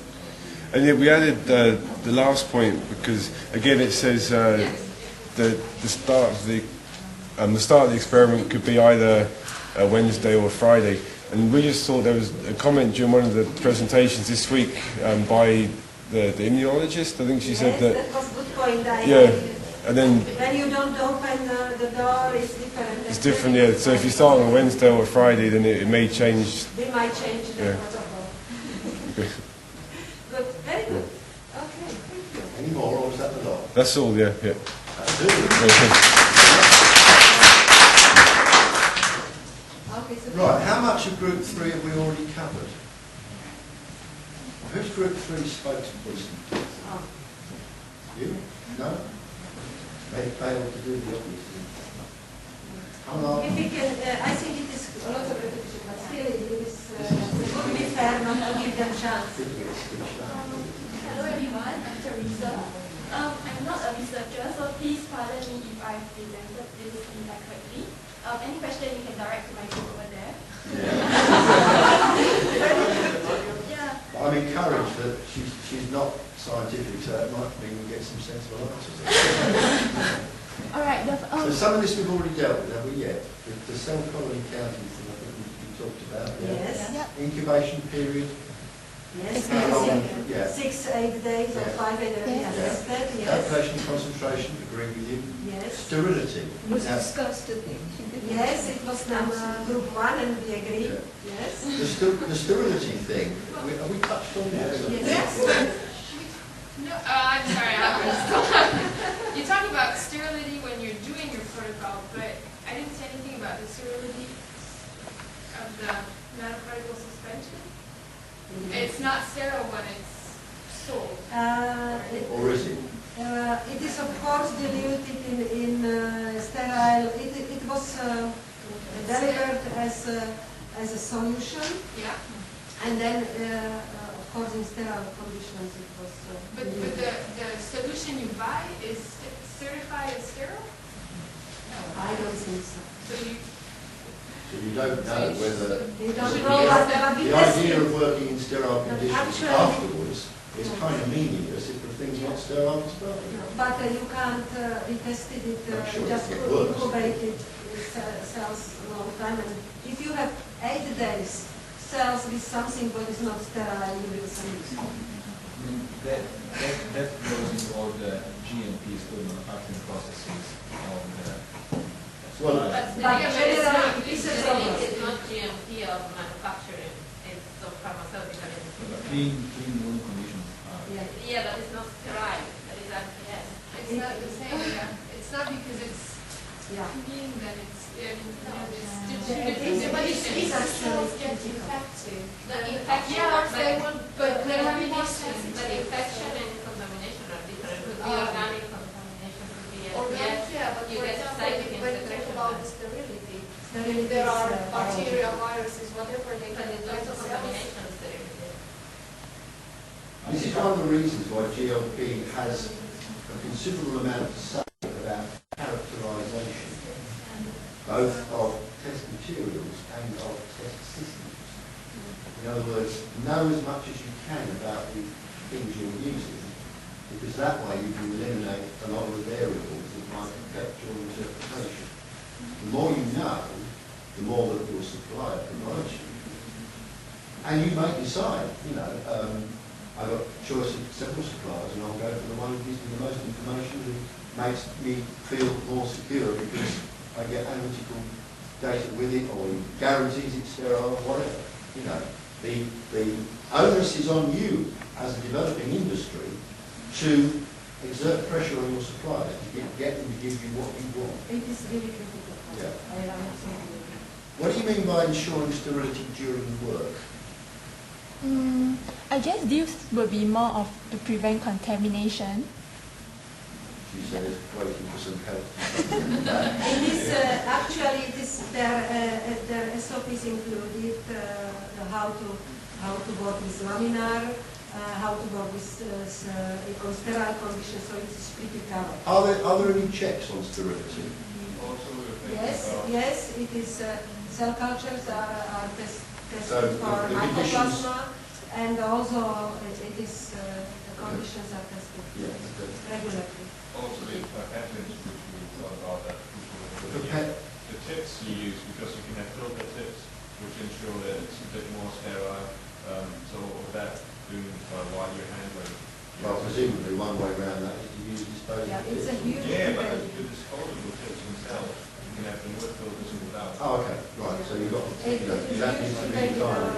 And yet we added the last point because again it says the start of the experiment could be either a Wednesday or a Friday, and we just thought there was a comment during one of the presentations this week by the immunologist. I think she said that. That was a good point. And then when you don't open the door, it's different. it's different, yeah. So if you start on a Wednesday or a Friday, then it may change. They might change the Yeah. protocol. Okay. Good, very good. Okay, thank you. Any more, or was that the lot? That's all, yeah. That's it. Okay, so Right, how much of group 3 have we already covered? Who's group 3 spokesperson? Oh. You? No? They failed to do the obvious. Hold on. If you can, I think it is a lot of repetition, but still it would be fair not to give them chance. Hello everyone, I'm Teresa. I'm not a researcher, so please pardon me if I presented this inaccurately. Any question you can direct to my group over there. Yeah. I'm encouraged that she's not scientific, so that might mean we get some sensible answers. Alright, So some of this we've already dealt with, have we yet? The cell colony counting thing, I think we talked about. Yeah. Yes. Yep. Incubation period. Yes, How long? Yeah. 6-8 days or Yeah. 5 days. Yes. Yes, that, yes. Calculation concentration, agree with you. Yes. Sterility. Was Now, discussed today. Yes, it was group 1 and we agreed. Yeah. Yes. the sterility thing, have we touched on that? Yes. No, I'm sorry. You're talking about sterility when you're doing your protocol, but I didn't say anything about the sterility of the nanoparticle suspension. It's not sterile when it's sold. Or is it? It is of course diluted in sterile. It was delivered as a solution, Yeah. and then of course in sterile conditions it was. But the solution you buy is certified as sterile? I don't think so. So So you don't know whether You don't Should know we what ask them? but the because idea of working in sterile conditions Actually- afterwards It's kind of meaningless if the thing's not sterile to start with. But you can't, we tested it, I'm sure just it works. incubated cells a long time, and if you have 8 days cells with something what is not sterile, you will see. That goes into all the GMPs, good manufacturing processes of the. Well, But generally, this it's is not GMP of manufacturing, it's of pharmaceutical industry. Clean working conditions. Yeah, but it's not sterile, that is RTS. It's not the same, it's not because it's Yeah. clean that it's, it's two Yeah, different but definitions. it's actually get critical. infected. The infection, Yeah, but, they would, but there are more but sensitive. infection and contamination are different. It could be organic contamination, could be Organic, yes, yeah, but you for get example, cyclic when you talk integration. about the sterility, Sterility if there are is, bacteria, viruses, whatever, they But can it's infect also the cells. contamination sterility. this is one of the reasons why GLP has a considerable amount to say about characterisation, both of test materials and of test systems. In other words, know as much as you can about the things you're using, because that way you can eliminate a lot of the variables that might affect your interpretation. The more you know, the more that your supplier provides you. And you may decide, I've got a choice of several suppliers and I'll go for the one who gives me the most information and makes me feel more secure because I get analytical data with it or he guarantees it's sterile or whatever. The onus is on you as a developing industry to exert pressure on your suppliers to get them to give you what you want. It is really critical. Yeah. I absolutely agree. What do you mean by ensuring sterility during work? I guess this will be more of to prevent contamination. She said, waiting for some help. It is actually their SOPs included how to work with laminar, how to work with sterile conditions, so it is pretty thorough. Are there any checks on sterility? Yes, it is. Cell cultures are tested So for the conditions- mycoplasma, and also it is the conditions are tested regularly. Also the pipettes, which we thought about that. The tips you use, because you can have filter tips, which ensure that it's a bit more sterile. So with that, doing while you're handling. Well, presumably one way around that is to use disposable Yeah, it's a tips. huge Yeah, but debate. the disposable tips themselves, you can have them with filters and without. Oh, okay, right, so you've got, that needs to be defined.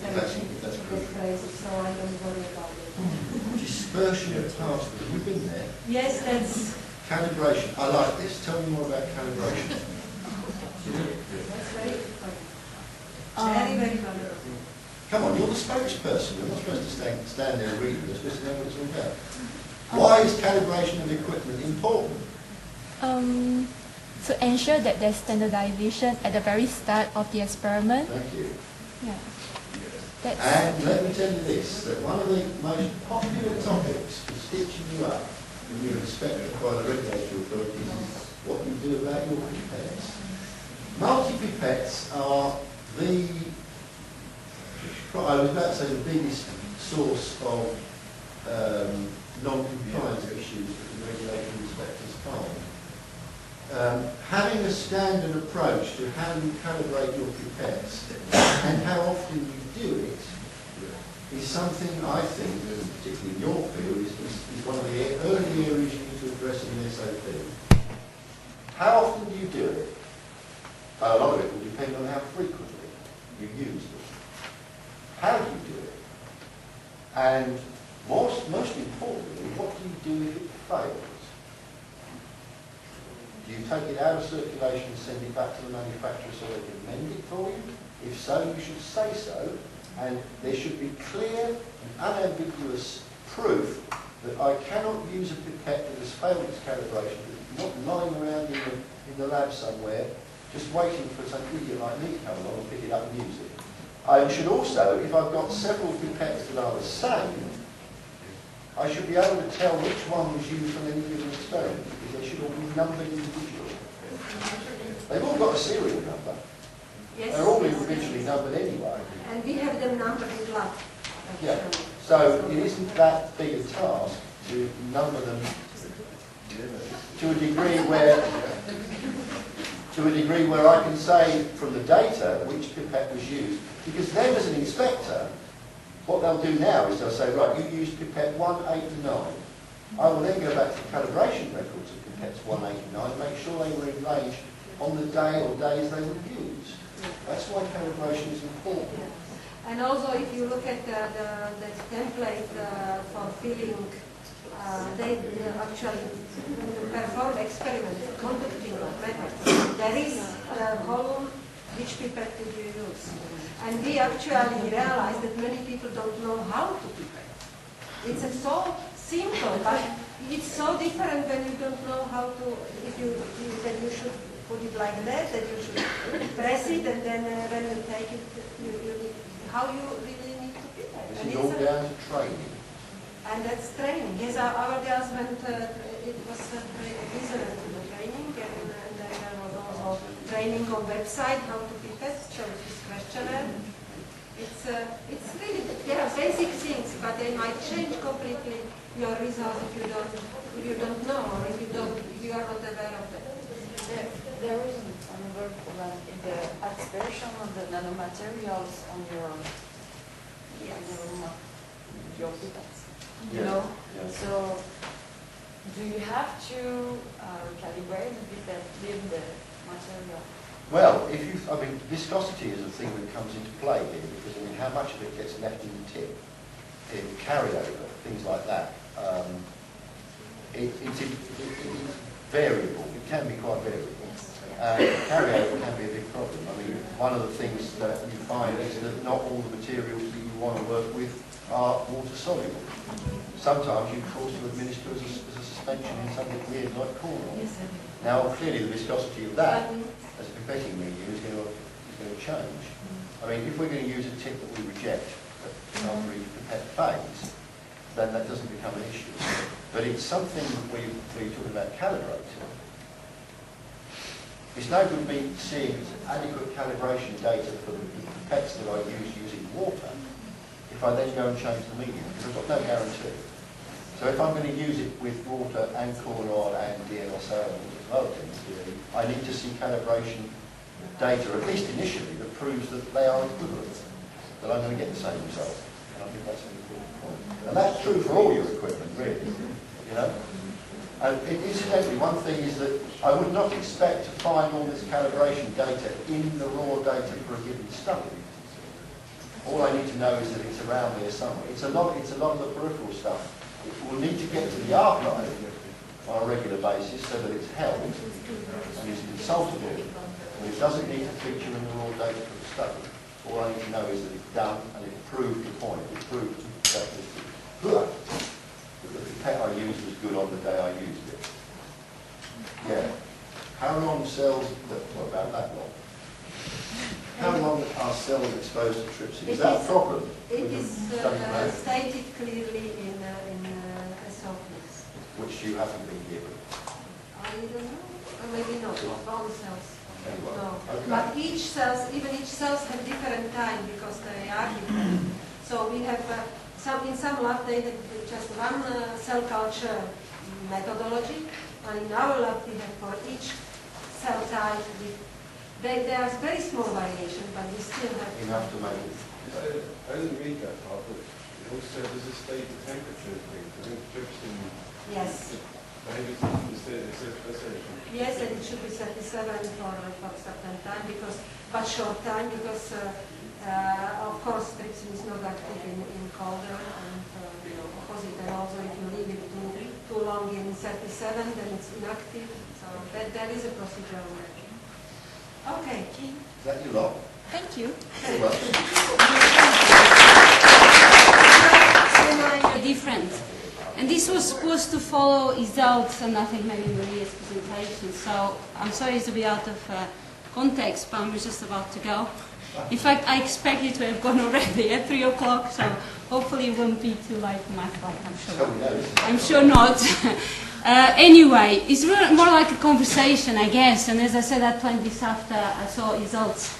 That's crucial. So I don't worry about it. Dispersion of tasks, have you been there? Yes, that's Calibration, I like this, tell me more about calibration. very difficult. Very, very valuable. Come on, you're the spokesperson, you're not supposed to stand there and read it, you're supposed to know what it's all about. Why is calibration of equipment important? To ensure that there's standardization at the very start of the experiment. Thank you. Yeah. And let me tell you this, that one of the most popular topics for stitching you up when you're inspected by the regulatory authorities is what you do about your pipettes. Multi-pipettes are I was about to say the biggest source of non-compliance issues that the regulatory inspectors find. Having a standard approach to how you calibrate your pipettes and how often you do it is something I think, particularly in your field, is one of the early areas you need to address in the SOP. How often do you do it? A lot of it will depend on how frequently you use them. How do you do it? And most importantly, what do you do if it fails? Do you take it out of circulation and send it back to the manufacturer so they can mend it for you? If so, you should say so, and there should be clear and unambiguous proof that I cannot use a pipette that has failed its calibration, that is not lying around in the lab somewhere, just waiting for some idiot like me to come along and pick it up and use it. I should also, if I've got several pipettes that are the same, I should be able to tell which one was used on any given experiment, because they should all be numbered individually. They've all got a serial number. Yes. They're all individually numbered anyway. And we have them numbered in lab. Yeah. So it isn't that big a task to number them to a degree where I can say from the data which pipette was used. Because then as an inspector, what they'll do now is they'll say, right, you used pipette 1, 8 and 9. I will then go back to the calibration records of pipettes 1, 8 and 9 and make sure they were in range on the day or days they were used. That's why calibration is important. And also, if you look at the template for filling, they actually perform experiments, conducting methods. There is a column, which pipette did you use? And we actually realized that many people don't know how to pipette. It's so simple, but it's so different when you don't know how to, that you should put it like that you should press it, and then when you take it, how you really need to pipette. This is all down to training. And that's training. Yes, our girls went, it was listening to the training, and then there was also training on website how to pipette, so it's questionnaire. It's really, there are basic things, but they might change completely your results if you don't know, or if you are not aware of that. There is another problem in the expression of the nanomaterials on your pipettes. You know? Yes. So do you have to recalibrate the pipette with the material? Well, viscosity is a thing that comes into play here, because how much of it gets left in the tip, in carryover, things like that. It's variable. It can be quite variable. Carryover can be a big problem. One of the things that you find is that not all the materials that you want to work with are water soluble. Sometimes you're forced to administer as a suspension in something weird like corn oil. Now, clearly the viscosity of that as a pipetting medium is going to change. If we're going to use a tip that we reject after each pipette phase, then that doesn't become an issue. But it's something where you're talking about calibrating. It's no good me seeing adequate calibration data for the pipettes that I use using water if I then go and change the medium, because I've got no guarantee. So if I'm going to use it with water and corn oil and DNSO and other things, I need to see calibration data, at least initially, that proves that they are equivalent, that I'm going to get the same result. And I think that's an important point. And that's true for all your equipment, really. And incidentally, one thing is that I would not expect to find all this calibration data in the raw data for a given study. All I need to know is that it's around there somewhere. It's a lot of the peripheral stuff. We'll need to get to the archive on a regular basis so that it's held and is consultable. And it doesn't need to feature in the raw data for the study. All I need to know is that it's done and it proved the point. It proved that the pipette I used was good on the day I used it. Yeah. How long cells, what about that long? How long are cells exposed to trypsin? Is that a problem? It is stated clearly in SOPs. Which you haven't been given. I don't know. Or maybe not. All cells. Anyway. No. Okay. But each cells have different time because they are different. So we have in some lab they have just one cell culture methodology, and in our lab we have for each cell type there are very small variation, but we still have enough to make it. I didn't read that part, but it also does it state the temperature thing? I think trypsin. Yes. Maybe it's yes, and it should be 37 for certain time, but short time, because of course trypsin is not active in colder and opposite, and also if you leave it too long in 37, then it's inactive. So there is a procedure on that. Okay. Is that your lot? Thank you. Very well. Different. And this was supposed to follow Isolde's and I think maybe Maria's presentation. So I'm sorry it's a bit out of context, but I'm just about to go. In fact, I expected to have gone already at 3 o'clock, so hopefully it won't be too late for my flight, I'm sure. I'm sure not. Anyway, it's more like a conversation, I guess, and as I said, I planned this after I saw Isolde's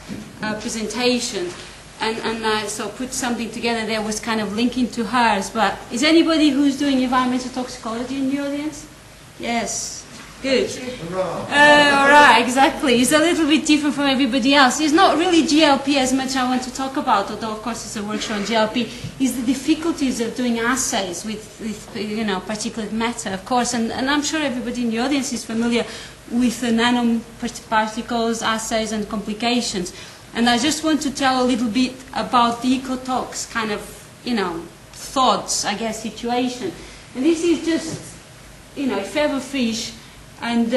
presentation. and so put something together that was kind of linking to hers. But is anybody who's doing environmental toxicology in the audience? Yes. Good. All right, exactly. It's a little bit different from everybody else. It's not really GLP as much I want to talk about, although of course it's a workshop on GLP, is the difficulties of doing assays with particulate matter, of course. And I'm sure everybody in the audience is familiar with the nanoparticles, assays and complications. And I just want to tell a little bit about the ecotox kind of, thoughts, I guess, situation. And this is just, if you have a fish, and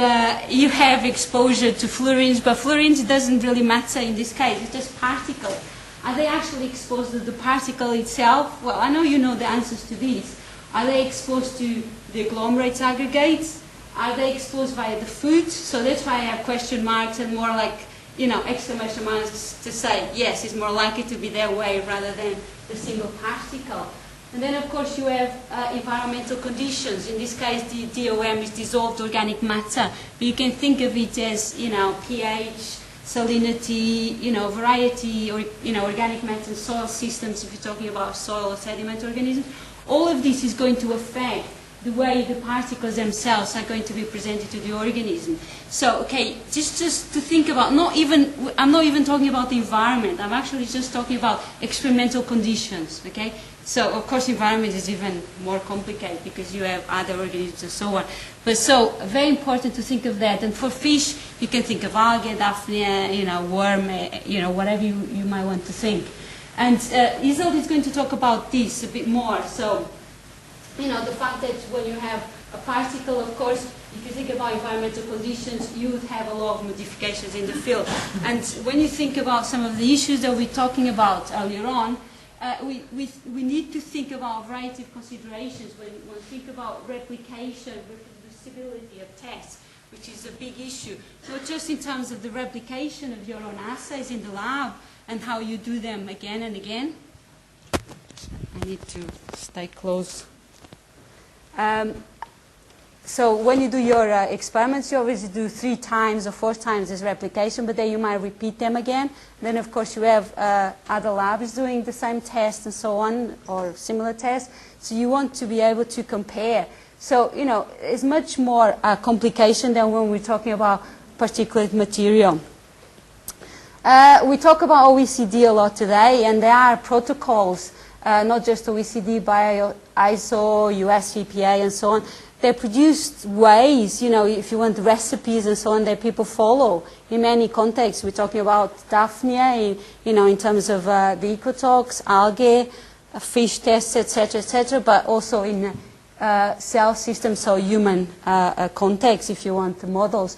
you have exposure to fluorines, but fluorines doesn't really matter in this case, it's just particle. Are they actually exposed to the particle itself? Well, I know you know the answers to these. Are they exposed to the agglomerates aggregates? Are they exposed via the food? So that's why I have question marks and more like, exclamation marks to say, yes, it's more likely to be their way rather than the single particle. And then, of course, you have environmental conditions. In this case, the DOM is dissolved organic matter. But you can think of it as, pH, salinity, variety, or, organic matter and soil systems, if you're talking about soil or sediment organisms. All of this is going to affect the way the particles themselves are going to be presented to the organism. So, okay, just to think about, I'm not even talking about the environment. I'm actually just talking about experimental conditions, okay? So, of course, environment is even more complicated because you have other organisms and so on. But so, very important to think of that. And for fish, you can think of algae, daphnia, worm, whatever you might want to think. And Isolde is going to talk about this a bit more. So, the fact that when you have a particle, of course, if you think about environmental conditions, you would have a lot of modifications in the field. And when you think about some of the issues that we were talking about earlier on, we need to think about a variety of considerations when we think about replication, reproducibility of tests, which is a big issue, not just in terms of the replication of your own assays in the lab and how you do them again and again. I need to stay close. So when you do your experiments, you always do 3 times or 4 times this replication, but then you might repeat them again. Then, of course, you have other labs doing the same test and so on, or similar tests. So you want to be able to compare. So, it's much more complication than when we're talking about particulate material. We talk about OECD a lot today, and there are protocols, not just OECD, but ISO, US EPA, and so on. They're produced ways, if you want recipes and so on, that people follow in many contexts. We're talking about daphnia, in terms of the ecotox, algae, fish tests, etc., but also in cell systems, so human context, if you want the models.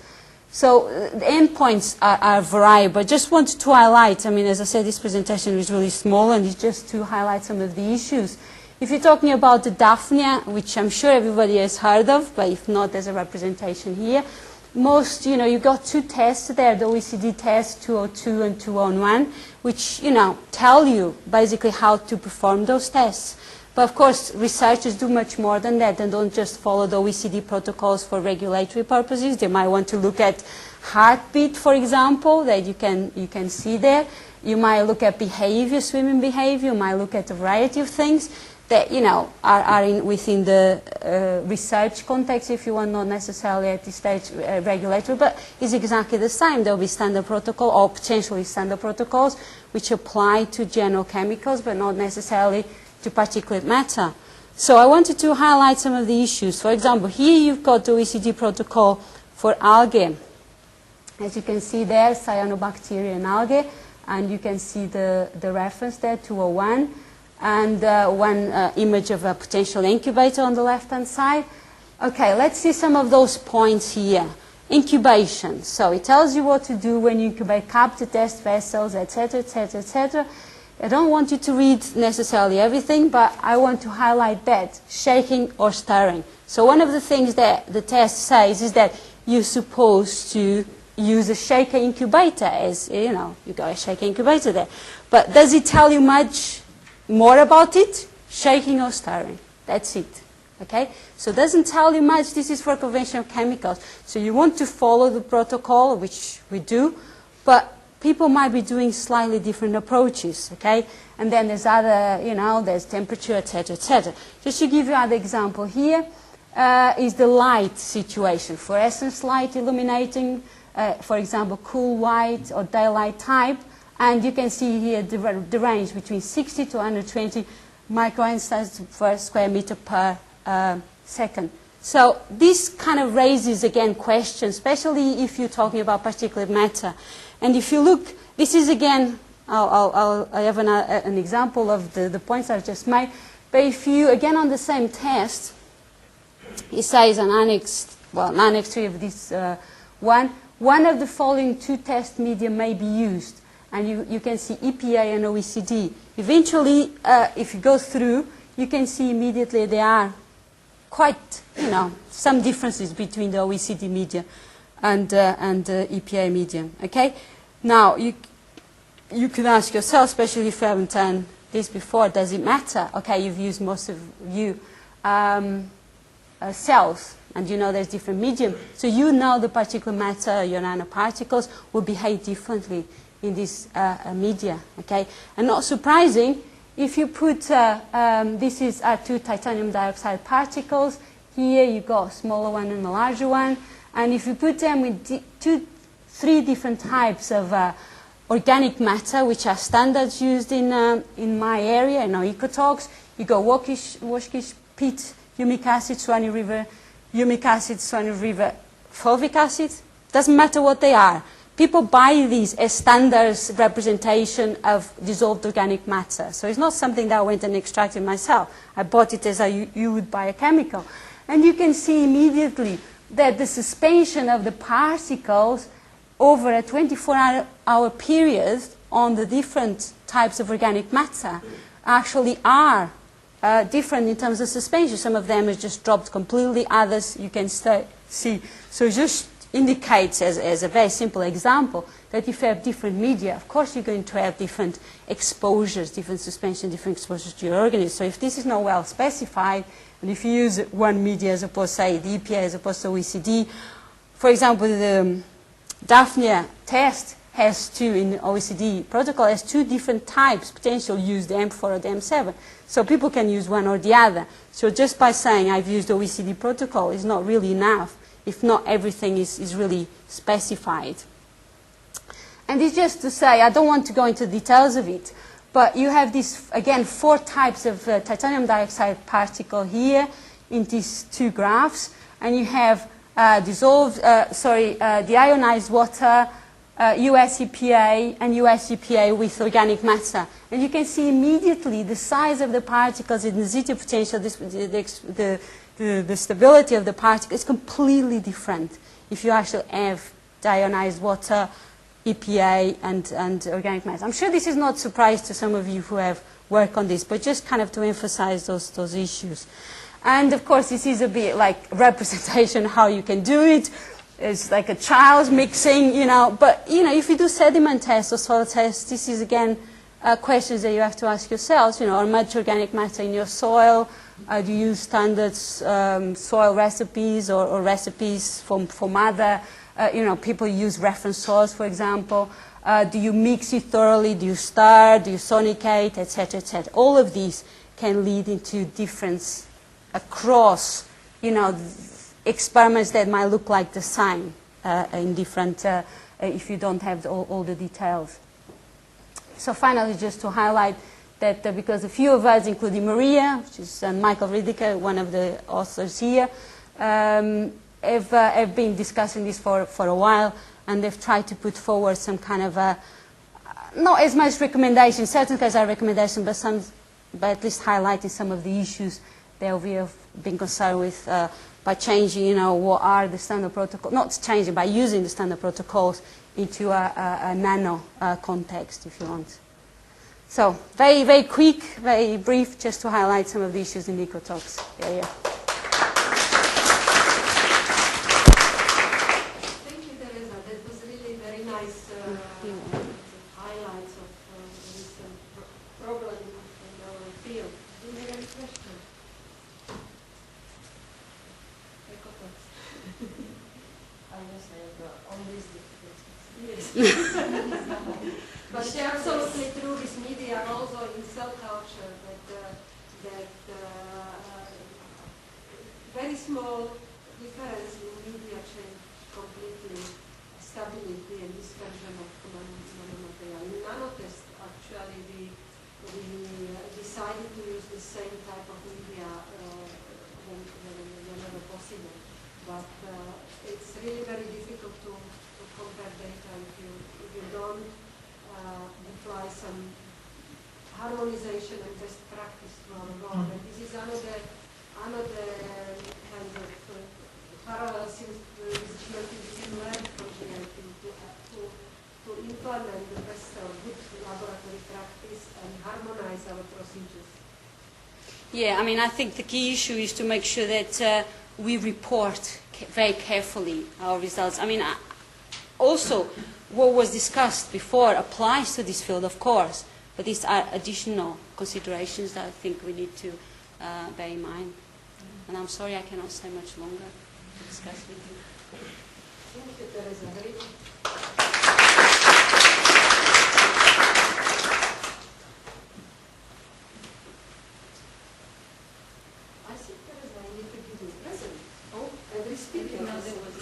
So the endpoints are variable. I just wanted to highlight, as I said, this presentation is really small, and it's just to highlight some of the issues. If you're talking about the daphnia, which I'm sure everybody has heard of, but if not, there's a representation here. Most, you've got 2 tests there, the OECD test 202 and 201, which, tell you basically how to perform those tests. But of course, researchers do much more than that and don't just follow the OECD protocols for regulatory purposes. They might want to look at heartbeat, for example, that you can see there. You might look at behavior, swimming behavior. You might look at a variety of things that, are within the research context, if you want, not necessarily at this stage regulatory, but it's exactly the same. There will be standard protocol or potentially standard protocols which apply to general chemicals, but not necessarily to particulate matter. So I wanted to highlight some of the issues. For example, here you've got the OECD protocol for algae. As you can see there, cyanobacteria and algae, and you can see the reference there, 201. And one image of a potential incubator on the left-hand side. Okay, let's see some of those points here. Incubation. So it tells you what to do when you incubate capture test vessels, etc., etc., etc. I don't want you to read necessarily everything, but I want to highlight that, shaking or stirring. So one of the things that the test says is that you're supposed to use a shaker incubator, as, you got a shaker incubator there. But does it tell you much more about it? Shaking or stirring. That's it. Okay? So it doesn't tell you much. This is for conventional chemicals. So you want to follow the protocol, which we do, but people might be doing slightly different approaches, okay? And then there's other, there's temperature, etc., etc. Just to give you another example here is the light situation. Fluorescence light illuminating, for example, cool white or daylight type. And you can see here the range between 60 to 120 microinstances per square meter per second. So this kind of raises, again, questions, especially if you're talking about particulate matter. And if you look, this is, again, I have an example of the points I've just made. But if you, again, on the same test, it says an annex 3 of this one of the following two test media may be used. And you can see EPA and OECD. Eventually, if you go through, you can see immediately there are quite, some differences between the OECD media and EPA media. Okay? Now, you could ask yourself, especially if you haven't done this before, does it matter? Okay, you've used most of you cells, and there's different medium. So the particulate matter, your nanoparticles, will behave differently in this media, okay? And not surprising, if you put, this is two titanium dioxide particles. Here you got a smaller one and a larger one. And if you put them with three different types of organic matter, which are standards used in my area, in our ecotox, you got Waskish peat, humic acid, Swanee River, humic acid, Swanee River, fulvic acid. Doesn't matter what they are. People buy these as standards representation of dissolved organic matter. So it's not something that I went and extracted myself. I bought it as you would buy a chemical. And you can see immediately that the suspension of the particles over a 24-hour period on the different types of organic matter actually are different in terms of suspension. Some of them is just dropped completely, others you can see. So just indicates, as a very simple example, that if you have different media, of course you're going to have different exposures, different suspension, different exposures to your organism. So if this is not well specified, and if you use one media as opposed to, say, the EPA as opposed to OECD, for example, the Daphnia test has two, in the OECD protocol, has two different types, potential use the M4 or the M7. So people can use one or the other. So just by saying I've used the OECD protocol is not really enough if not everything is really specified. And it's just to say, I don't want to go into details of it, but you have these, again, four types of titanium dioxide particle here in these two graphs, and you have deionized water, US EPA, and US EPA with organic matter. And you can see immediately the size of the particles in the zeta potential, the stability of the particle is completely different if you actually have deionized water, EPA, and organic matter. I'm sure this is not a surprise to some of you who have worked on this, but just kind of to emphasize those issues. And of course, this is a bit like representation how you can do it. It's like a child's mixing, But, if you do sediment tests or soil tests, this is, again, questions that you have to ask yourselves. Are much organic matter in your soil? Do you use standard soil recipes or recipes from other, people use reference soils, for example. Do you mix it thoroughly? Do you stir? Do you sonicate, etc., etc.? All of these can lead into difference across, experiments that might look like the same in different, if you don't have all the details. So finally, just to highlight that because a few of us, including Maria, which is Michael Riediker, one of the authors here, have been discussing this for a while, and they've tried to put forward some kind of not as much recommendations, certain cases are recommendations, but at least highlighting some of the issues that we have been concerned with by changing, what are the standard protocols, not changing, by using the standard protocols into a nano context, if you want. So, very, very quick, very brief, just to highlight some of the issues in the ecotox area. Thank you, Teresa. That was really very nice highlights of this problem in our field. Do you have any questions? Ecotox. I just have on these difficulties. Yes. But it's absolutely true with media, also in cell culture, that very small difference in media change completely stability and dispersion of nanomaterial. In nanotest, actually, we decided to use the same type of media whenever possible. But it's really very difficult to compare data if you don't apply some harmonization and best practice to our work. And this is another kind of parallel with GLP we can learn from GLP to implement the best of good laboratory practice and harmonize our procedures. Yeah, I mean, I think the key issue is to make sure that we report very carefully our results. I mean, also, what was discussed before applies to this field, of course, but these are additional considerations that I think we need to bear in mind. And I'm sorry I cannot stay much longer to discuss with you. Thank you, Teresa. I think, Teresa, I need to give you a present. Oh, every speaker. Thank you very much.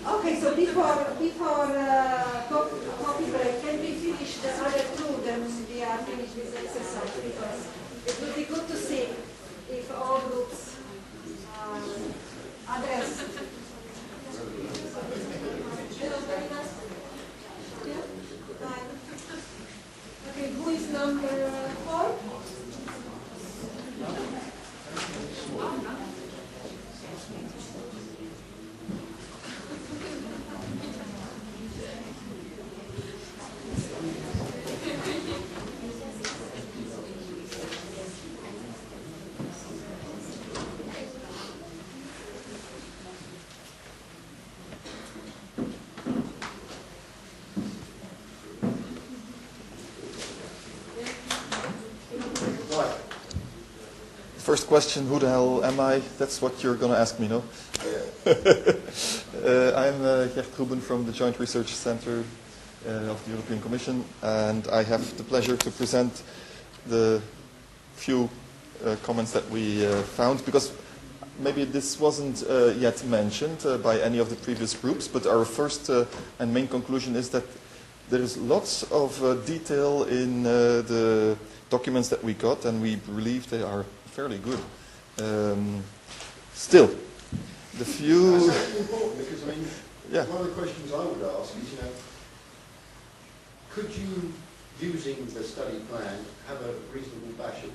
Okay, so before coffee break, can we finish the other two, then we are finished with exercise, because it would be good to see if all groups address. Okay, who is number 4? First question, who the hell am I? That's what you're going to ask me, no? I'm Gert Ruben from the Joint Research Center of the European Commission, and I have the pleasure to present the few comments that we found, because maybe this wasn't yet mentioned by any of the previous groups, but our first and main conclusion is that there is lots of detail in the documents that we got, and we believe they are fairly good. Still, the few... That's actually important, because I mean, one of the questions I would ask is, could you, using the study plan, have a reasonable bash at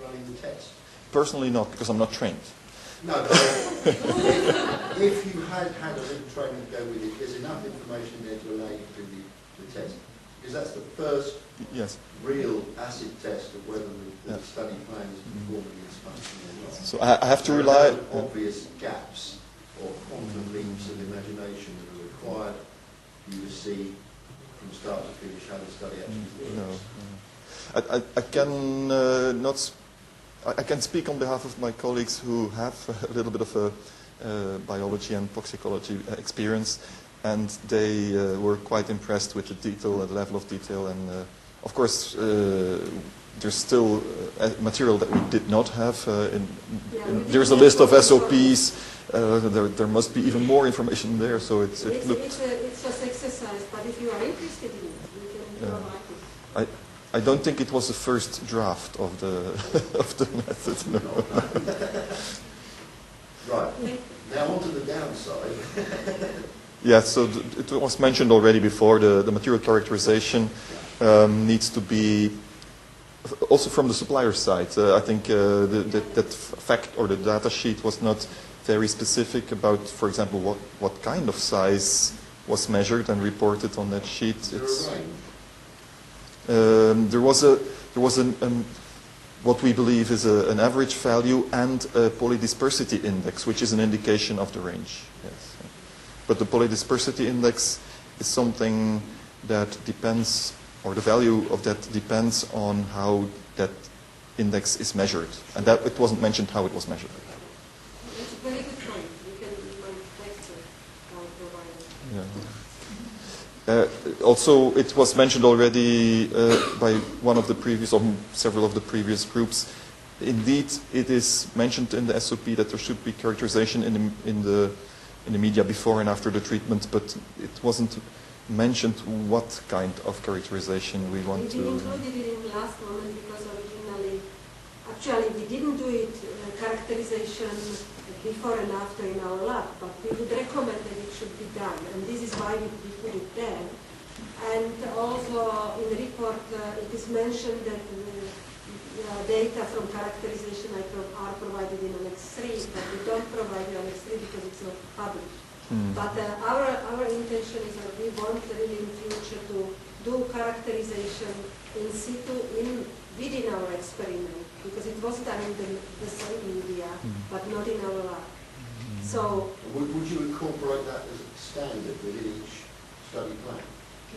running the test? Personally not, because I'm not trained. No, but if you had a little training to go with it, there's enough information there to allow you to do the test. Because that's the first real acid test of whether the study plan is performing its function or not. So I have to rely... There are no obvious gaps or quantum leaps of imagination that are required for you to see from start to finish how the study actually works. No. I can I can speak on behalf of my colleagues who have a little bit of a biology and toxicology experience, and they were quite impressed with the detail, the level of detail, and of course there's still material that we did not have. There's a list of SOPs. There must be even more information there, so it looked... It's just exercise, but if you are interested in it, you can provide it. I don't think it was the first draft of the of the method. No. Right. Now on to the downside. Yeah, so it was mentioned already before, the material characterization needs to be, also from the supplier side, I think that fact or the data sheet was not very specific about, for example, what kind of size was measured and reported on that sheet. There was what we believe is an average value and a polydispersity index, which is an indication of the range. Yes. But the polydispersity index is something that depends or the value of that depends on how that index is measured. And that it wasn't mentioned how it was measured. It's a very good point. You can text our provider. Yeah. Also, it was mentioned already by one of the previous, or several of the previous groups. Indeed, it is mentioned in the SOP that there should be characterization in the media before and after the treatment, but it wasn't mentioned what kind of characterization we want to. We included it in the last moment because originally, actually, we didn't do it characterization before and after in our lab, but we would recommend that it should be done, and this is why we put it there. And also in the report, it is mentioned that data from characterization are provided in Annex 3, but we don't provide the Annex 3 because it's not published. But our intention is that we want really in future to do characterization in situ within our experiment, because it was done in the same media, but not in our lab. So would you incorporate that as a standard within each study plan?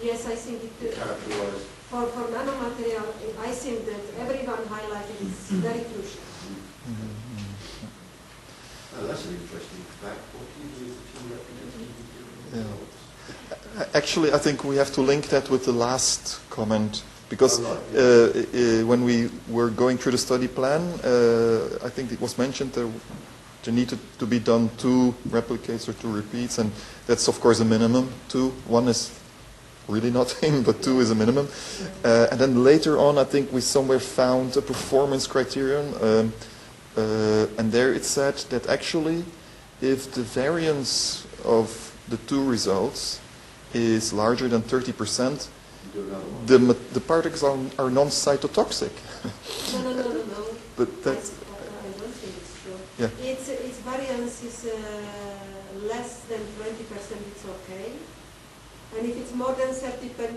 yes, I think it Characterize. for nanomaterial, I think that everyone highlighted is very crucial. Oh, that's an interesting fact. What do you do if you represent? Yeah. Actually, I think we have to link that with the last comment, because when we were going through the study plan, I think it was mentioned there needed to be done 2 replicates or 2 repeats, and that's of course a minimum. 2. 1 is really nothing, but 2 is a minimum. And then later on, I think we somewhere found a performance criterion, and there it said that actually, if the variance of the 2 results is larger than 30%, the particles are non-cytotoxic. No. But that's, I don't think it's true. Yeah. Its variance is less than 20%, it's okay. And if it's more than 30%,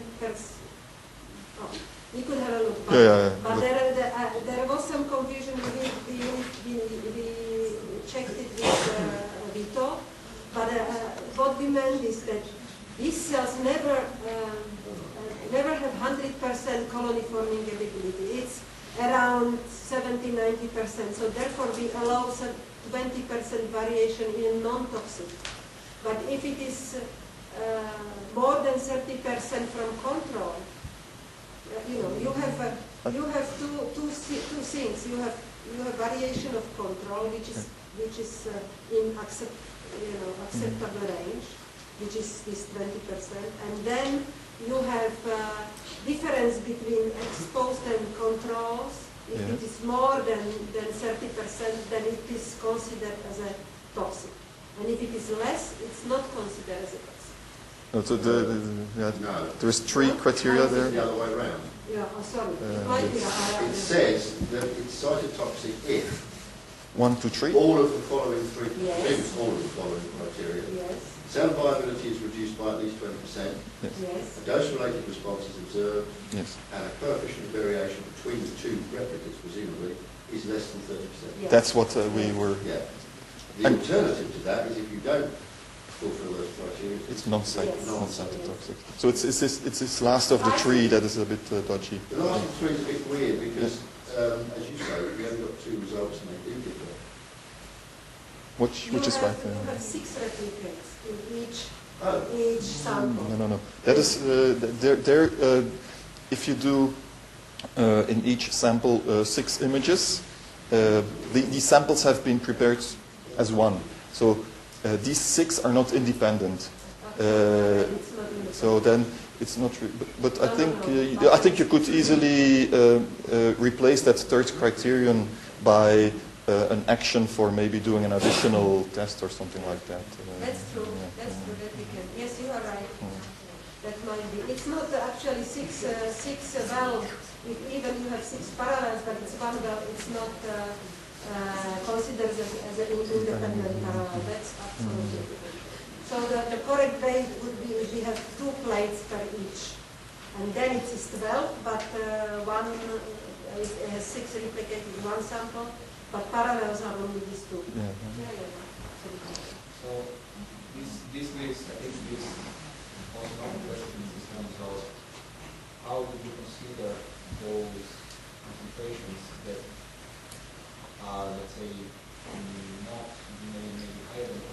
we could have a look. But there was some confusion. We checked it with Vito. But what we meant is that these cells never have 100% colony forming ability. It's around 70-90%. So therefore, we allow some 20% variation in non-toxic. But if it is more than 30% from control, you have two things. You have variation of control, which is in acceptable range, which is this 20%, and then you have difference between exposed and controls. If it is more than 30%, then it is considered as a toxic, and if it is less, it's not considered as a toxic. So there's 3 criteria there. The other way around. Yeah, sorry. It says that it's cytotoxic if 1, 2, 3. all of the following 3, Yes. all of the following criteria. Yes. Cell viability is reduced by at least 20%. Yes. A dose-related response is observed. Yes. And a coefficient of variation between the 2 replicates, presumably, is less than 30%. Yes. That's what we were. Yeah. The alternative to that is if you don't fulfill those criteria, It's non-cytotoxic. So it's this last of the 3 that is a bit dodgy. The last of the 3 is a bit weird because, as you say, we only got 2 results and they do differ. Which is right. You have 6 replicates in each sample. No. That is if you do in each sample 6 images, these samples have been prepared as one. So these 6 are not independent. So then it's not. But I think you could easily replace that 3rd criterion by an action for maybe doing an additional test or something like that. That's true. That's true. That we can. Yes, you are right. That might be. It's not actually six valves. Even you have 6 parallels, but it's one valve. It's not considered as an independent parallel. That's absolutely true. So the correct way would be if we have 2 plates per each, and then it is 12. But one has 6 replicated in one sample. But parallels are only these 2. So this leaves, I think, this also questions in terms of how do you consider those concentrations that are, let's say, not maybe higher than 20%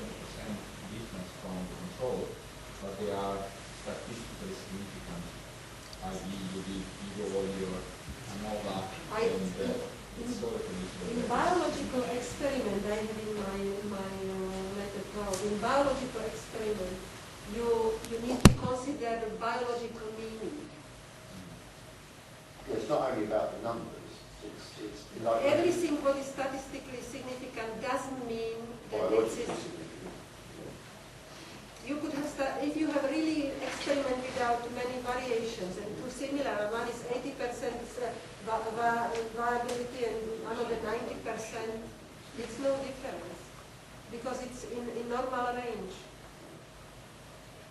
difference from the control, but they are statistically significant, i.e. you go all your ANOVA and in biological experiment, I have in my letter 12, in biological experiment, you need to consider the biological meaning. Yeah, it's not only about the numbers. It's like everything what is statistically significant doesn't mean that it's significant. You could have, if you have really experiment without many variations and two similar, one is 80% variability and another 90%, it's no difference because it's in normal range.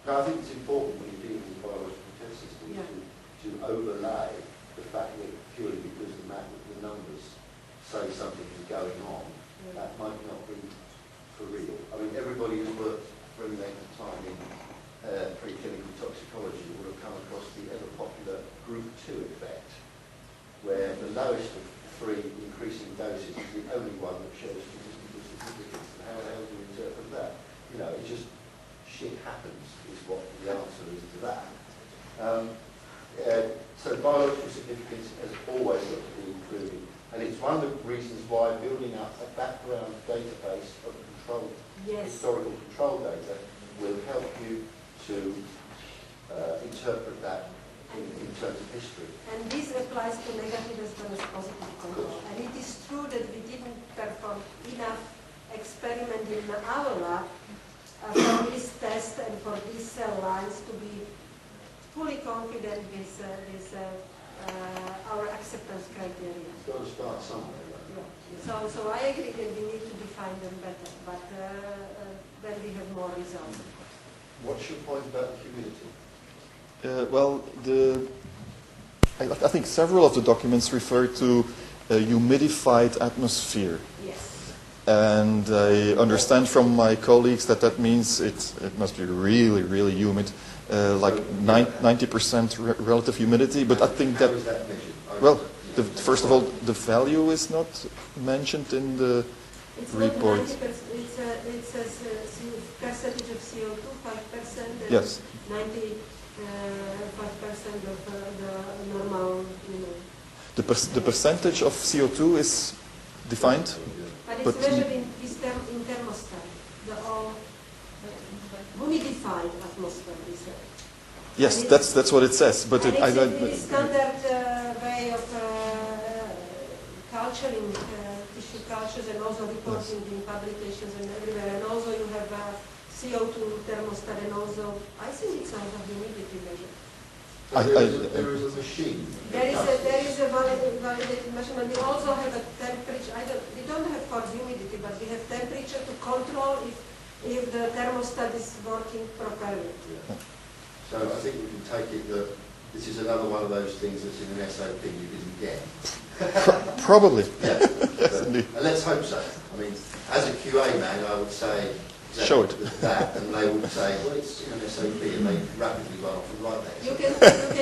No, I think it's important when you're dealing with biological test systems to overlay the fact that purely because the numbers say something is going on, that might not be for real. I mean, everybody who's worked for any length of time in preclinical toxicology would have come across the ever-popular group 2 effect, where the lowest of 3 increasing doses is the only one that shows statistical significance. And how the hell do you interpret that? You know, it just shit happens is what the answer is to that. So biological significance has always got to be included. And it's one of the reasons why building up a background database of historical control data will help you to interpret that in terms of history. And this applies to negative as well as positive control. And it is true that we didn't perform enough experiment in our lab for this test and for these cell lines to be fully confident with our acceptance criteria. It's got to start somewhere. Yeah. So I agree that we need to define them better, but then we have more results. What's your point about the humidity? Well, I think several of the documents refer to a humidified atmosphere. Yes. And I understand from my colleagues that means it must be really, really humid, like 90% relative humidity. But I think that, well, first of all, the value is not mentioned in the report. It says percentage of CO2, 5%, and yes. 95% of the normal, you know. The percentage of CO2 is defined. But it's measured in thermostat, the humidified atmosphere, we say. Yes, that's what it says. But and I don't. It's a standard way of culturing tissue cultures and also reporting in publications and everywhere. And also you have CO2 thermostat and also, I think it's also humidity measure. There is a machine. There is a validated measurement. We also have a temperature. We don't have for humidity, but we have temperature to control if the thermostat is working properly. Yeah. So I think we can take it that this is another one of those things that's in an SOP you didn't get. Probably. Yeah. And let's hope so. I mean, as a QA man, I would say show it. That, and they would say, well, it's in an SOP, and they rapidly run off and write that. You can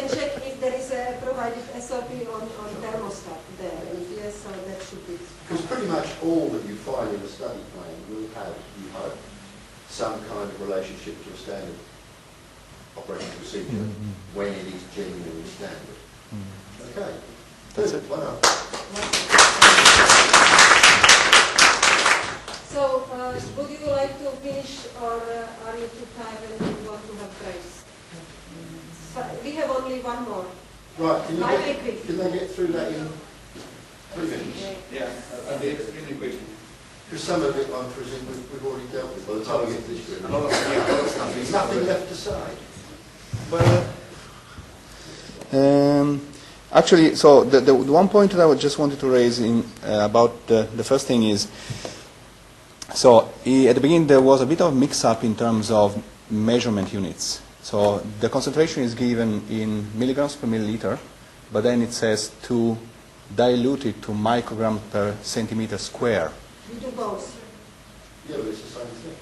check if there is a provided SOP on thermostat there. And if yes, so that should be. Because pretty much all that you find in a study plan will have, you hope, some kind of relationship to a standard operating procedure when it is genuinely standard. Okay. That's it. Well done. So, would you like to finish, or are you too tired and you want to have breaks? So we have only one more. Right, can they get through that in 3 minutes? Yeah, I'll be extremely quick. Because some of it, I'm presuming, we've already dealt with by the time we get to this bit. A lot of stuff. There's nothing left to say. Well, actually, so the one point that I just wanted to raise in about the first thing is, so at the beginning there was a bit of mix-up in terms of measurement units. So the concentration is given in milligrams per milliliter, but then it says to dilute it to microgram per centimeter square. We do both. Yeah, but it's the same thing.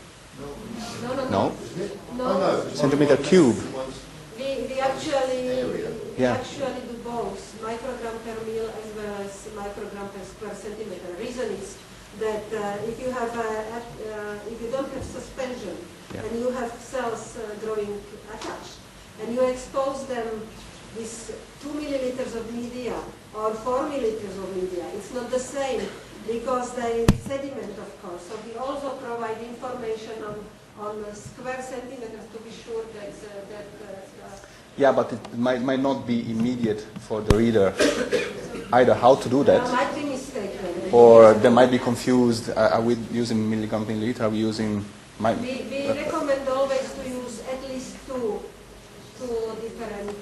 No. Isn't it? No. Oh, no. Centimeter cube. We we actually Yeah. do both, microgram per mil as well as microgram per square centimeter. Reason is that if you have if you don't have suspension and you have cells growing attached and you expose them with 2 milliliters of media or 4 milliliters of media, it's not the same because they sediment, of course. So we also provide information on square centimeters to be sure that Yeah, but it might not be immediate for the reader either how to do that, might be mistaken. or they might be confused. Are we using milligram per liter? Are we using... We recommend always to use at least two different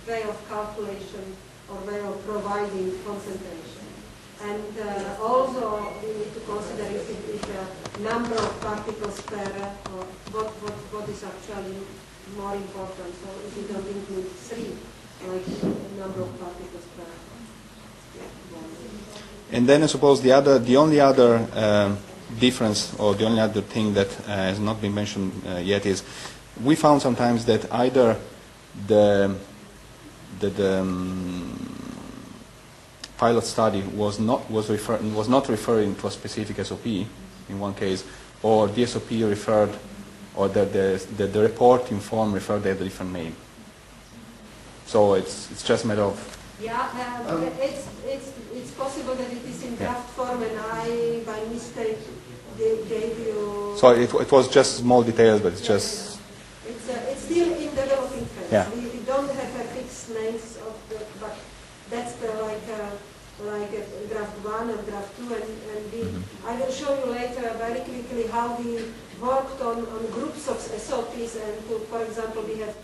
way of calculation or way of providing concentration. And also we need to consider if the number of particles per, or what is actually more important. So if you don't include 3, like the number of particles per. And then I suppose the only other difference, or the only other thing that has not been mentioned yet, is we found sometimes that either the pilot study was not referring to a specific SOP in one case, or the SOP referred, or the reporting form referred to a different name. So it's just a matter of... Yeah, it's possible that it is in draft form and I, by mistake, gave you... So it was just small details, but it's just... It's still in developing phase. Yeah. We don't have a fixed names of the, but that's the like draft 1 or draft 2, and I will show you later very quickly how we worked on groups of SOPs, and for example we have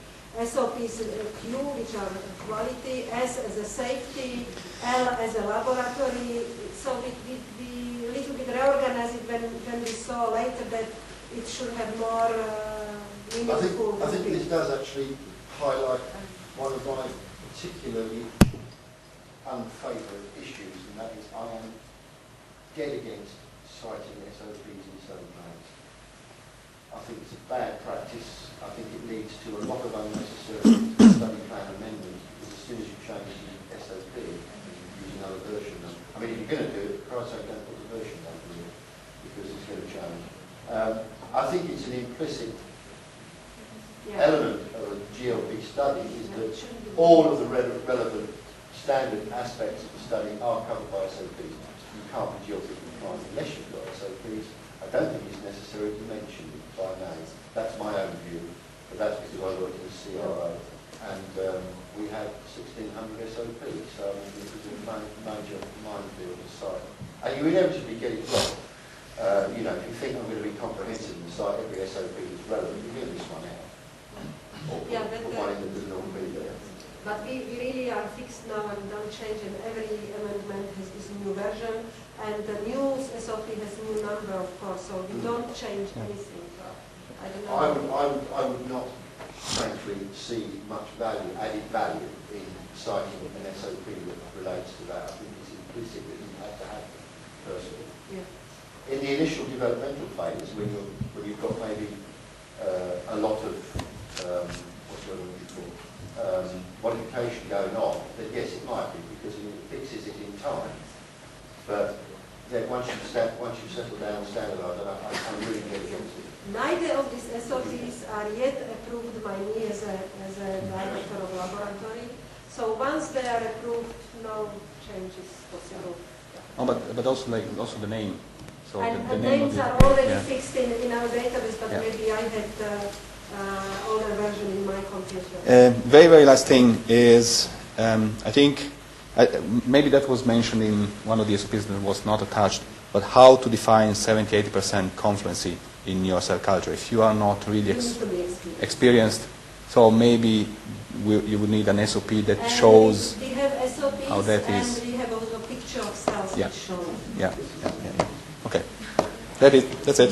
SOPs Q, which are quality, S as a safety, L as a laboratory. So we little bit reorganized it when we saw later that it should have more meaningful. I think this does actually highlight one of my particularly unfavoured issues, and that is I am dead against citing SOPs in study plans. I think it's a bad practice. I think it leads to a lot of unnecessary study plan amendments, because as soon as you change the SOP, you use another version. I mean, if you're going to do it, for Christ's sake, don't put the version down for you, because it's going to change. I think it's an implicit element of a GLP study is that all of the relevant standard aspects of the study are covered by SOPs. You can't be GLP compliant unless you've got SOPs. I don't think it's necessary to mention it by name. That's my own view, but that's because I work in the CRO, and we have 1,600 SOPs, so it was a major minefield to cite. And you inevitably get it wrong. You know, if you think I'm going to be comprehensive and cite every SOP that's relevant, you're going to miss one out. Or one in that does not be there. But we really are fixed now and don't change, and every amendment has this new version, and the new SOP has new number, of course, so we don't change anything. So I don't know. I would not, frankly, see much added value in citing an SOP that relates to that. I think it's implicit that you have to have it, personally. Yeah. In the initial developmental phase, when you've got maybe a lot of modification going on, then yes, it might be, because it fixes it in time. But then once you settle down and standardise, I'm really getting against it. Neither of these SOPs are yet approved by me as a director of laboratory. So once they are approved, no change is possible. Oh, but also the name. So and the the name names of are already fixed in our database, but maybe I had older version in my computer. Very last thing is, I think, maybe that was mentioned in one of the SOPs that was not attached, but how to define 70-80% confluency in your cell culture. If you are not really experienced, so maybe you would need an SOP that shows we have SOPs how that is. And we have also a picture of cells which show. Yeah. Okay. That's it.